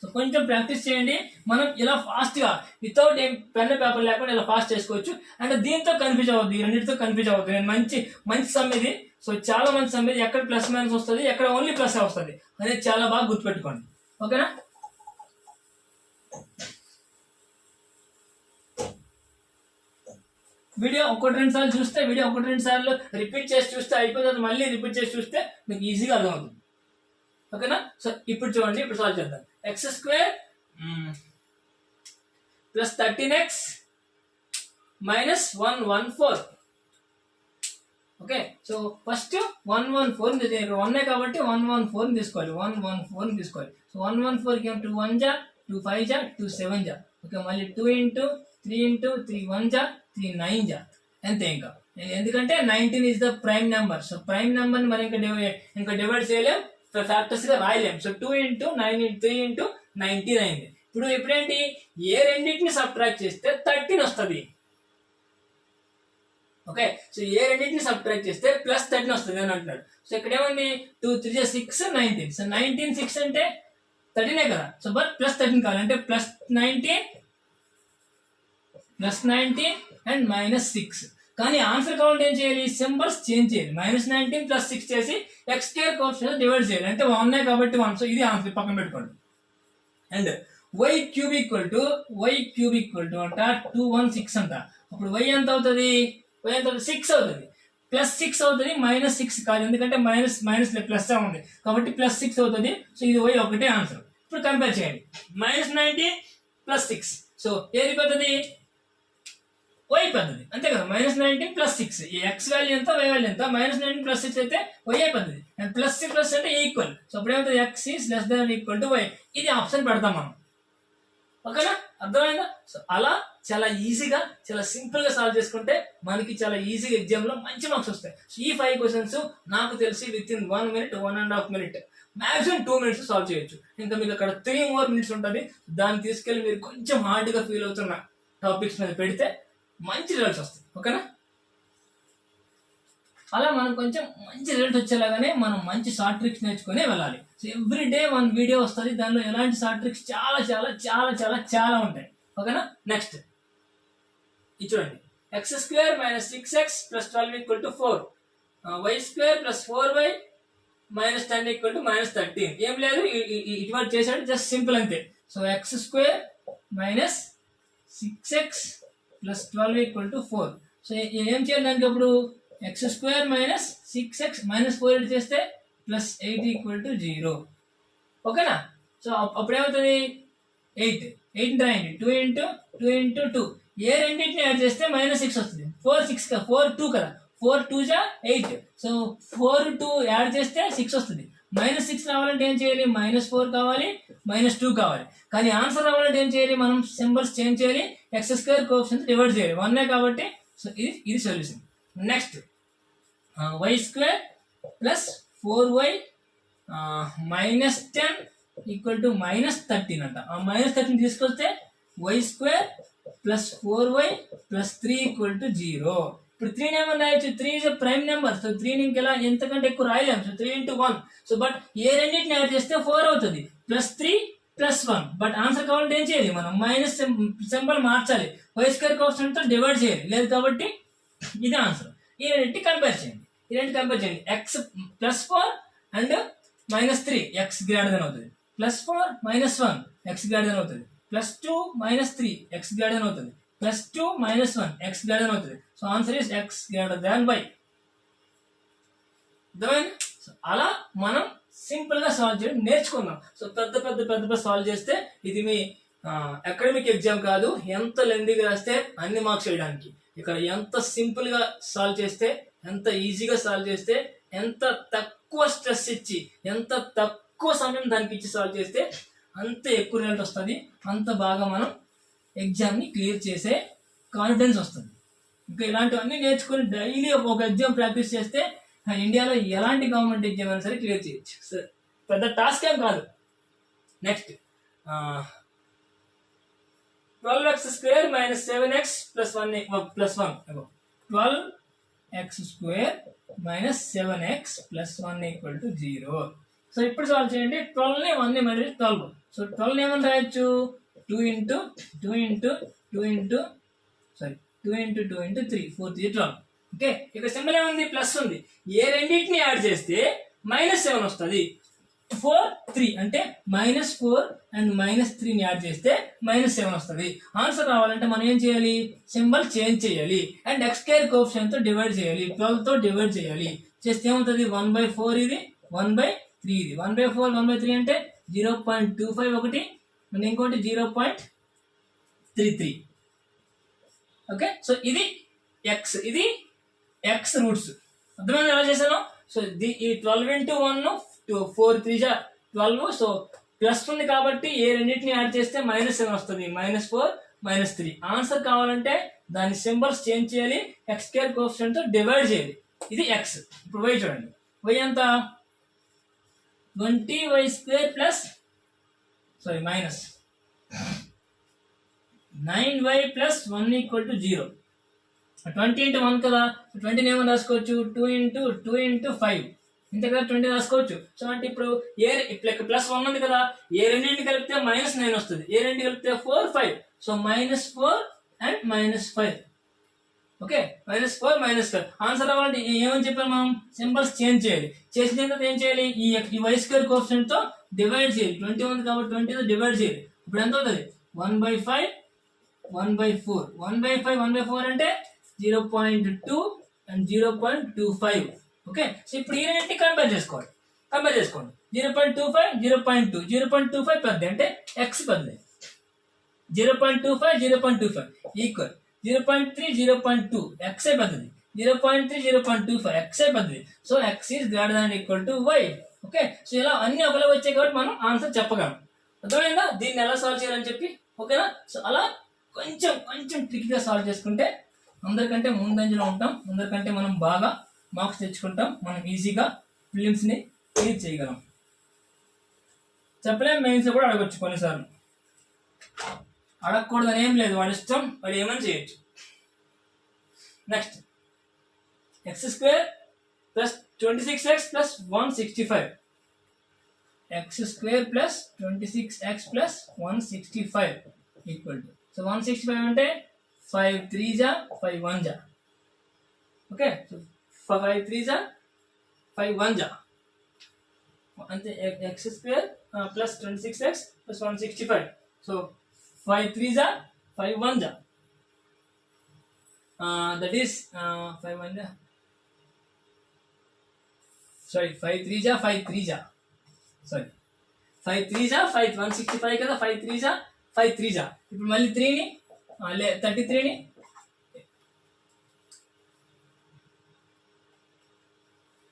సో కొంచెం ప్రాక్టీస్ చేయండి. మనం ఇలా ఫాస్ట్గా వితౌట్ ఏం పెన్ పేపర్ లేకుండా ఇలా ఫాస్ట్ చేసుకోవచ్చు. అండ్ దీంతో కన్ఫ్యూజ్ అవ్వద్దు, ఈ రెండింటితో కన్ఫ్యూజ్ అవ్వద్దు. నేను మంచి సమ్ ఇది. సో చాలా మంచి సమ్ ఇది. ఎక్కడ ప్లస్ మైనస్ వస్తుంది, ఎక్కడ ఓన్లీ ప్లస్ వస్తుంది అనేది చాలా బాగా గుర్తుపెట్టుకోండి. ఓకేనా? వీడియో 1-2 సార్లు చూస్తే, వీడియో 1-2 సార్లు రిపీట్ చేసి చూస్తే అయిపోతుంది. మళ్ళీ రిపీట్ చేసి చూస్తే మీకు ఈజీగా అర్థమవుతుంది. ఓకేనా? సో ఇప్పుడు చూడండి, ఇప్పుడు సాల్వ్ చేద్దాం. x² + 13x - 114. Okay, so first 114 1 కాబట్టి 114 తీసుకోవాలి. 114 తీసుకోవాలి. సో 114 కి 2 1 జా, 2 5 జా, 2 7 జా. ఓకే, మళ్ళీ 2 × 3 × 3 1 జా, 3 9 జా. అంతే. ఇంకా ఎందుకంటే 19 is the prime number. So prime number మరి ఇంకా డివైడ్ చేయలేం, ఫ్యాక్టర్స్ గా రాయలేం. సో 2 × 9 3 × 19 అయింది. ఇప్పుడేంటి, ఏ రెండింటిని సబ్ట్రాక్ట్ చేస్తే 13 వస్తుంది. ఓకే, సో ఏ రెండింటిని సబ్ట్రాక్ట్ చేస్తే +13 వస్తుంది అని అంటున్నాడు. సో ఇక్కడ ఏముంది, 2 3 6 19. సో 19 6 అంటే 13 కదా. సో బట్ +13 కావాలి అంటే +19 అండ్ -6. కానీ ఆన్సర్ కావాలంటే ఏం చేయాలి, సింబల్స్ చేంజ్ చేయాలి. -19 + 6 చేసి x² కోఎఫిషియంట్ డివైడ్ చేయాలి. అంటే 1 కాబట్టి 1. సో ఇది ఆన్సర్ పక్కన పెట్టుకోండి. అండ్ y³ అంట 216 అంట. అప్పుడు y ఎంత అవుతుంది, 6 అవుతుంది. +6 అవుతుంది, -6 కాదు. ఎందుకంటే మైనస్ ప్లస్ ఉంది కాబట్టి +6 అవుతుంది. సో ఇది y ఒకటే ఆన్సర్. ఇప్పుడు కంపేర్ చేయండి. -19 + 6. సో ఏది పెద్దది, y పెద్దది. అంతే కదా. -19 + 6 ఈ x వాల్యూ ఎంత, y వాల్యూ ఎంత. -19 + 6 అయితే y పెద్దది. అండ్ ప్లస్ అంటే ఈక్వల్. సో అప్పుడు ఏమవుతుంది, x < y. ఇది ఆప్షన్ పెడతాం మనం. ఓకేనా, అర్థమైందా? సో అలా చాలా ఈజీగా, చాలా సింపుల్ గా సాల్వ్ చేసుకుంటే మనకి చాలా ఈజీగా ఎగ్జామ్ లో మంచి మార్క్స్ వస్తాయి. సో ఈ 5 క్వశ్చన్స్ నాకు తెలిసి with in 1 minute 1.5 minute maximum 2 minutes solve చేయొచ్చు. ఇంకా మీకు అక్కడ 3 more minutes ఉంటుంది. దాన్ని తీసుకెళ్లి మీరు కొంచెం హార్డ్ గా ఫీల్ అవుతున్న టాపిక్స్ మీద పెడితే మంచి రిజల్ట్స్ వస్తాయి. ఓకేనా? అలా మనం కొంచెం మంచి రిజల్ట్ వచ్చేలాగానే మనం మంచి షార్ట్ ట్రిక్స్ నేర్చుకునే వెళ్ళాలి. సో ఎవ్రీ డే 1 వీడియో వస్తుంది. దానిలో ఎలాంటి షార్ట్ ట్రిక్స్ చాలా చాలా చాలా చాలా చాలా ఉంటాయి. ఓకేనా? నెక్స్ట్ ఇది చూడండి. x² - 6x + 12 = 4. y² + 4y - 10 = -13. ఏం లేదు, ఇటువంటి చేశాడు, జస్ట్ సింపుల్ అంతే. So x² - 6x + 12 = 4. సో ఏం చేయాలి దానికి, అప్పుడు x² - 6x - 4 చేస్తే +8 = 0. ఓకేనా? సో అప్పుడు ఏమవుతుంది, 8 రాయండి. 2 × 2 × 2. ఏ రెండింటిని యాడ్ చేస్తే -6 వస్తుంది. 4 2 కదా. 4 2 జా 8. సో 4 2 యాడ్ చేస్తే 6 వస్తుంది. -6 రావాలంటే ఏం చేయాలి, -4 కావాలి, -2 కావాలి. కానీ ఆన్సర్ రావాలంటే ఏం చేయాలి, మనం సింబల్స్ చేంజ్ చేయాలి, x² కోఎఫిషియంట్ డివైడ్ చేయాలి. 1 కాబట్టి సో ఇది సొల్యూషన్. నెక్స్ట్ y² + 4y - 10 = -13 అంట. ఆ -13 తీసుకొస్తే y² + 4y + 3 = 0. ఇప్పుడు 3 ఏమన్నా రాయొచ్చు, 3 ఇస్ ప్రైమ్ నెంబర్. సో 3ని ఇంకెలా ఎంతకంటే ఎక్కువ రాయలేము. సో 3 × 1. సో బట్ ఏ రెండింటిని యాడ్ చేస్తే 4 అవుతుంది. +3 + 1. బట్ ఆన్సర్ కావాలంటే ఏం చేయాలి, మనం మైనస్ సింబల్ మార్చాలి, y² కోఎఫిషియంట్ తో డివైడ్ చేయాలి. లేదు కాబట్టి ఇది ఆన్సర్. ఈ రెండింటి కంపేర్ చేయండి. x +4 అండ్ -3 x గ్రేటర్ అవుతుంది. +4 - 1 x గ్రేటర్ అవుతుంది. +2 - 3 x గ్రేటర్ అవుతుంది. +2 - 1 x గ్రేటర్ అవుతుంది. So answer is x greater y. So అలా మనం సింపుల్ గా సాల్వ్ చేయడం నేర్చుకుందాం. సో పెద్ద సాల్వ్ చేస్తే ఇది మీ అకాడమిక్ ఎగ్జామ్ కాదు, ఎంత లెందీగా రాస్తే అన్ని మార్క్స్ వేయడానికి. ఇక్కడ ఎంత సింపుల్ గా సాల్వ్ చేస్తే, ఎంత ఈజీగా సాల్వ్ చేస్తే, ఎంత తక్కువ స్ట్రెస్ ఇచ్చి, ఎంత తక్కువ సమయం దానికి ఇచ్చి సాల్వ్ చేస్తే అంత ఎక్కువ రిజల్ట్ వస్తుంది. అంత బాగా మనం ఎగ్జామ్ని క్లియర్ చేసే కాన్ఫిడెన్స్ వస్తుంది. ఇంకా ఇలాంటివన్నీ నేర్చుకుని డైలీ ఒక ఎగ్జామ్ ప్రాక్టీస్ చేస్తే ఇండియాలో ఎలాంటి గవర్నమెంట్ ఎగ్జామ్ అయినా సరే క్లియర్ చేయొచ్చు. పెద్ద టాస్క్ ఏం కాదు. Next 12x² - 7x + 1 12x² - 7x + 1 = 0. So ఇప్పుడు సాల్వ్ చేయండి. 12ని 1ని మరియు 12 సో 12 ఏమని రాయొచ్చు, 2 into 2 into 2 into 2 into 2 into 3 4 3 12. Okay, ఇక్కడ సింబల్ ఏముంది, ప్లస్ ఉంది. ఏ రెండింటిని యాడ్ చేస్తే -7 వస్తుంది. 4 3 అంటే -4 అండ్ -3ని యాడ్ చేస్తే -7 వస్తుంది. ఆన్సర్ రావాలంటే మనం ఏం చేయాలి, సింబల్ చేంజ్ చేయాలి అండ్ x స్క్వేర్ కోఎఫిషియంట్ తో డివైడ్ చేయాలి, 12 తో డివైడ్ చేయాలి. చేస్తే ఏమవుతుంది, 1/4 ఇది 1/3 ఇది. 1/4 1/3 అంటే 0.25 ఒకటి అండ్ ఇంకోటి 0.33. ఓకే, సో ఇది x, ఇది x రూట్స్. అర్థమైంది ఎలా చేశాను. సో ఈ 12 ఇంటూ 1 4 3 12. సో ప్లస్ ఉంది కాబట్టి ఏ రెండింటిని యాడ్ చేస్తే -7 వస్తుంది, -4 -3. ఆన్సర్ కావాలంటే దాని సింబల్స్ చేంజ్ చేయాలి, x స్క్వేర్ కోఎఫిషియంట్ తో డివైడ్ చేయాలి. ఇది x. ఇప్పుడు y చూడండి, y ఎంత 20y² plus minus 9y plus 1 = 0. 20 into 1 కదా, 20 ఏమని రాసుకోవచ్చు, 2 ఇంటూ 2 ఇంటూ 5 ఇంతే కదా, 20 రాసుకోవచ్చు. సో అంటే ఇప్పుడు ప్లస్ 1 ఉంది కదా, ఏ రెండింటిని కలిపితే -9 వస్తుంది, ఏ రెండు కలిపితే 4 5. So -4 and -5. ఓకే, -4 -5. ఆన్సర్ రావాలంటే ఏమని చెప్పాము మనం, సింబల్స్ చేంజ్ చేయాలి. చేసిన తర్వాత ఏం చేయాలి, ఈ y స్క్వేర్ కోఎఫిషియంట్ తో డివైడ్ చేయాలి. 20 ఉంది కాబట్టి 20 తో డివైడ్ చేయాలి. ఇప్పుడు ఎంత అవుతుంది, 1/5 1/4. 1/5 1/4 అంటే 0.2 అండ్ 0.25. ఓకే, సో ఇప్పుడు ఈ రెండింటిని కంపేర్ చేసుకోండి. 0.25 0.2 0.25 పెద్ద అంటే x పెద్దది. 0.25 0.25 ఈక్వల్ 0.3 0.2 x పెద్దది. 0.3 0.25 x పెద్దది. So x is greater than equal to y. Okay, so ఇలా అన్ని ఒకలా వచ్చాయి కాబట్టి మనం ఆన్సర్ చెప్పగలం. అర్థమైందా, దీన్ని ఎలా సాల్వ్ చేయాలని చెప్పి. ఓకేనా, సో అలా కొంచెం ట్రిక్గా సాల్వ్ చేసుకుంటే అందరికంటే ముందంజలో ఉంటాం, అందరికంటే మనం బాగా మార్క్స్ తెచ్చుకుంటాం, మనం ఈజీగా ఫిలిమ్స్ని క్లియర్ చేయగలం. చెప్పలేం, మెయిన్స్ కూడా అడగొచ్చు కొన్నిసార్లు. అడగకూడదని ఏం లేదు, వాడి ఇష్టం, వాడు ఏమని చేయొచ్చు. Next x² plus 26x plus 165. x² plus 26x plus 165 equal to, so 165 అంటే 5 3 5 1 ఓకే, సో 5 3 5 1 అంతే. x² plus 26x plus 165. So 5 3 5 1 that is 5 1 sorry 5 3 5 3 sorry 5 3 5 165 కదా, 5 3 5 3 ఇప్పుడు మళ్ళీ 3ని 33ని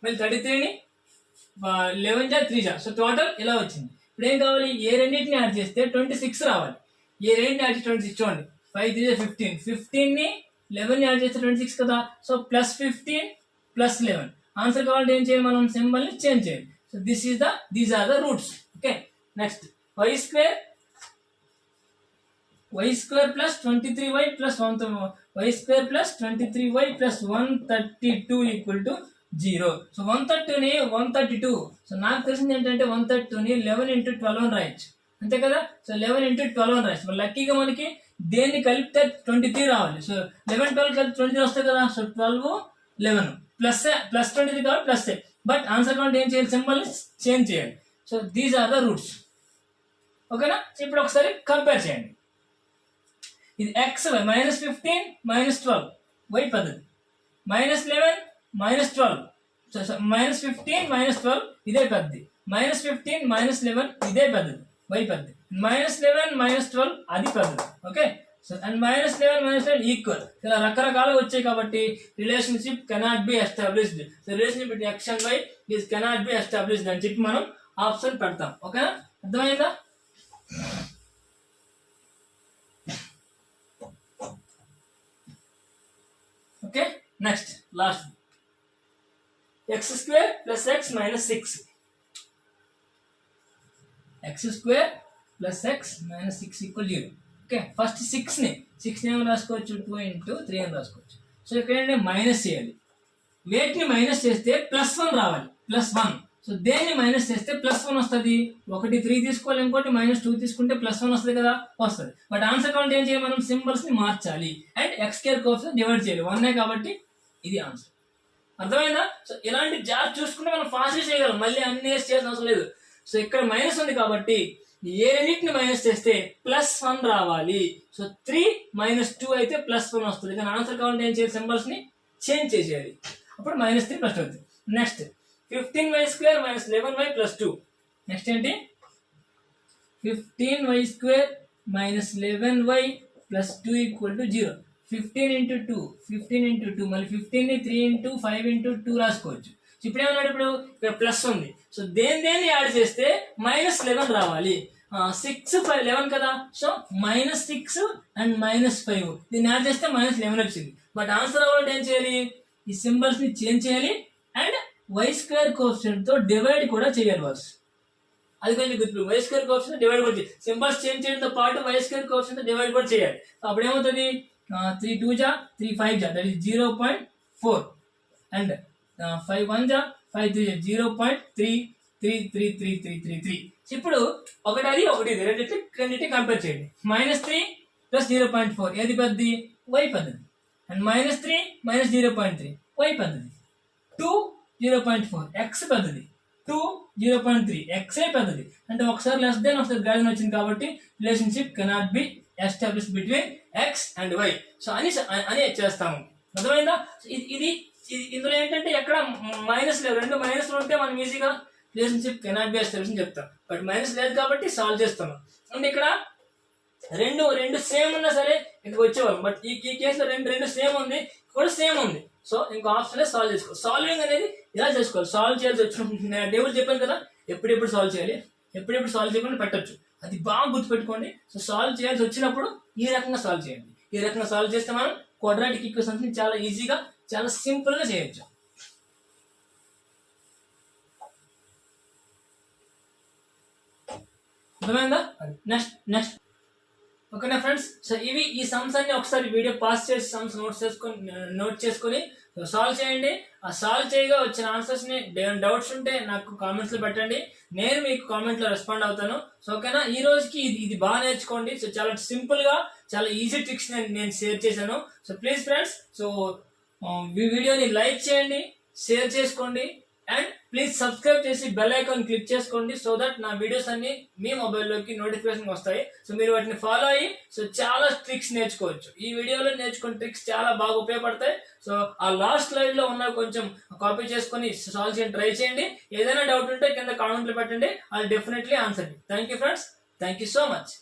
మళ్ళీ 33ని 11 3 సో టోటల్ ఇలా వచ్చింది. ఇప్పుడు ఏం కావాలి, ఏ రెండింటిని యాడ్ చేస్తే 26 రావాలి. ఏ రెండింటిని యాడ్ చేస్తే 26 చూడండి, 5 3 15 15ని 11 యాడ్ చేస్తే 26 కదా. So plus 15 plus 11. ఆన్సర్ కావాలంటే ఏం చేయాలి, మనం సింబల్ ని చేంజ్ చేయాలి. So these are the roots. Okay, next y² plus 23y plus 1y² plus 23y plus 132 equal to 0. So 132ని 132, సో నాకు తెలిసింది ఏంటంటే 132ని 11 ఇంటూ 12 అని రాయొచ్చు, అంతే కదా. సో 11 ఇంటూ 12 అని రాయొచ్చు. లక్కీగా మనకి దేన్ని కలిపితే 23 రావాలి. సో 11 12 కలిపి 23 వస్తాయి కదా. సో 12 11 ప్లస్ 23 కాబట్టి ప్లస్. బట్ ఆన్సర్ కావాలంటే ఏం చేయాలి, సింబల్ చేంజ్ చేయాలి. So these are the roots. ఓకేనా, ఇప్పుడు ఒకసారి కంపేర్ చేయండి. ఇది x -15 -12 y పద్ధతి, -11 -12 -15 -12 ఇదే పద్ధతి, -15 -11 ఇదే పద్ధతి y పద్ధతి, -11 -12 అది పద్ధతి. Okay, so and -11 -12 equal. ఇలా రకరకాలుగా వచ్చాయి కాబట్టి relationship cannot be established. So relationship between x and y is cannot be established అని చెప్పి మనం ఆప్షన్ పెడతాం. ఓకేనా, అర్థమైందా. Okay, next last x² plus x minus 6. x² plus x minus 6 equal 0. Okay, first 6ని ఏమని రాసుకోవచ్చు, 2 ఇంటూ 3 అని రాసుకోవచ్చు. సో ఇక్కడ ఏంటంటే మైనస్ చేయాలి. వేటిని మైనస్ చేస్తే +1 రావాలి, +1. సో సో దేన్ని మైనస్ చేస్తే +1 వస్తుంది. ఒకటి 3 తీసుకోవాలి, ఇంకోటి -2 తీసుకుంటే +1 వస్తుంది కదా, వస్తుంది. బట్ ఆన్సర్ కౌంట్ ఏం చేయాలి, మనం సింబల్స్ ని మార్చాలి and x square coefficient divide చేయాలి. 1 కాబట్టి ఇది ఆన్సర్. అర్థమైందా? సో ఇలాంటి జాబ్ చూసుకుంటే మనం ఫాస్ట్ చేయగలం, మళ్ళీ అన్ని చేయాల్సిన అవసరం లేదు. సో ఇక్కడ మైనస్ ఉంది కాబట్టి ఏ రెండింటిని మైనస్ చేస్తే +1 రావాలి. సో 3 - 2 అయితే +1 వస్తుంది. కానీ ఆన్సర్ కౌంట్ ఏం చేయాలి, సింబల్స్ ని చేంజ్ చేసేయాలి. అప్పుడు -3 +2 అవుతుంది. Next 15y² - 11y + 2. నెక్స్ట్ ఏంటి, 15y² - 11y + 2 = 0. 15 × 2 15 × 2 మళ్ళీ 15ని 3 × 5 × 2 రాసుకోవచ్చు. ఇప్పుడు ఏమన్నాడు, ఇప్పుడు ఇక్కడ ప్లస్ ఉంది. సో దేన్ని యాడ్ చేస్తే -11 రావాలి. 6 5 11 కదా, సో -6 అండ్ -5 దీన్ని యాడ్ చేస్తే -11 వచ్చింది. బట్ ఆన్సర్ అవ్వాలంటే ఏం చేయాలి, ఈ సింబల్స్ ని చేంజ్ చేయాలి అండ్ y² కోఎఫిషియంట్ తో డివైడ్ కూడా చేయాలి వర్స్. అది కొంచెం గుర్తు, y² కోఎఫిషియంట్ డివైడ్ కూడా చేయాలి. సింబల్స్ చేంజ్ చేయడంతో పాటు y² కోఎఫిషియంట్ డివైడ్ కూడా చేయాలి. అప్పుడు ఏమవుతుంది, 3 2 జా 3 5 జా, దట్ ఈస్ 0.4 అండ్ 5 1 జా 5 3 జా 0.333333. ఇప్పుడు ఒకటి అది ఒకటి ఇది రెండింటి కంపేర్ చేయండి. -3 + 0.4 ఏది పెద్దది, y పెద్దది. అండ్ -3 - 0.3 y పెద్దది. 2 0.4 x పెద్దది. 2 0.3 x పెద్దది. అంటే ఒకసారి లెస్ దెన్ ఒకసారి గ్రేటర్ దెన్ వచ్చింది కాబట్టి relationship cannot B establish between x and y. So అని చేస్తాము. అర్థమైందా? ఇది ఇందులో ఏంటంటే ఎక్కడ మైనస్ లేవు, రెండు మైనస్లు ఉంటే మనం ఈజీగా రిలేషన్షిప్ కెనాట్ బి ఎస్టాబ్లిష్ అని చెప్తాం. బట్ మైనస్ లేదు కాబట్టి సాల్వ్ చేస్తున్నాం. అంటే ఇక్కడ రెండు సేమ్ ఉన్నా సరే ఇందుకు వచ్చేవాళ్ళం. బట్ ఈ కేసులో రెండు సేమ్ ఉంది, కూడా సేమ్ ఉంది. సో ఇంకో ఆప్షన్ సాల్వ్ చేసుకోవాలి. సాల్వింగ్ అనేది ఇలా చేసుకోవాలి. సాల్వ్ చేయాల్సి వచ్చిన టేబుల్ చెప్పాను కదా, ఎప్పుడెప్పుడు సాల్వ్ చేయాలి, ఎప్పుడెప్పుడు సాల్వ్ చేయకుండా పెట్టచ్చు. అది బాగా గుర్తుపెట్టుకోండి. సో సాల్వ్ చేయాల్సి వచ్చినప్పుడు ఈ రకంగా సాల్వ్ చేయండి. ఈ రకంగా సాల్వ్ చేస్తే మనం క్వాడ్రాటిక్ ఈక్వేషన్స్ ని చాలా ఈజీగా, చాలా సింపుల్ గా చేయొచ్చు. అర్థమైందా? నెక్స్ట్ ఓకేనా ఫ్రెండ్స్? సో ఇవి ఈ సమ్స్ అన్ని ఒకసారి వీడియో పాస్ చేసి సమ్స్ నోట్ చేసుకొని సాల్వ్ చేయండి. ఆ సాల్వ్ చేయగా వచ్చిన ఆన్సర్స్ ని డౌట్స్ ఉంటే నాకు కామెంట్స్ లో పెట్టండి, నేను మీకు కామెంట్ లో రెస్పాండ్ అవుతాను. సో ఓకేనా, ఈ రోజుకి ఇది బాగా నేర్చుకోండి. సో చాలా సింపుల్ గా చాలా ఈజీ ట్రిక్స్ నేను షేర్ చేశాను. సో ప్లీజ్ ఫ్రెండ్స్, సో వీడియోని లైక్ చేయండి, షేర్ చేసుకోండి అండ్ ప్లీజ్ సబ్స్క్రైబ్ చేసి బెల్ ఐకాన్ క్లిక్ చేసుకోండి. సో దట్ నా వీడియోస్ అన్ని మీ మొబైల్లోకి నోటిఫికేషన్ వస్తాయి. సో మీరు వాటిని ఫాలో అయ్యి సో చాలా ట్రిక్స్ నేర్చుకోవచ్చు. ఈ వీడియోలో నేర్చుకున్న ట్రిక్స్ చాలా బాగా ఉపయోగపడతాయి. సో ఆ లాస్ట్ స్లైడ్ లో ఉన్న కొంచెం కాపీ చేసుకొని సాల్వ్ చేయని ట్రై చేయండి. ఏదైనా డౌట్ ఉంటే కింద కామెంట్లు పెట్టండి, I will definitely answer. Thank you friends, thank you so much.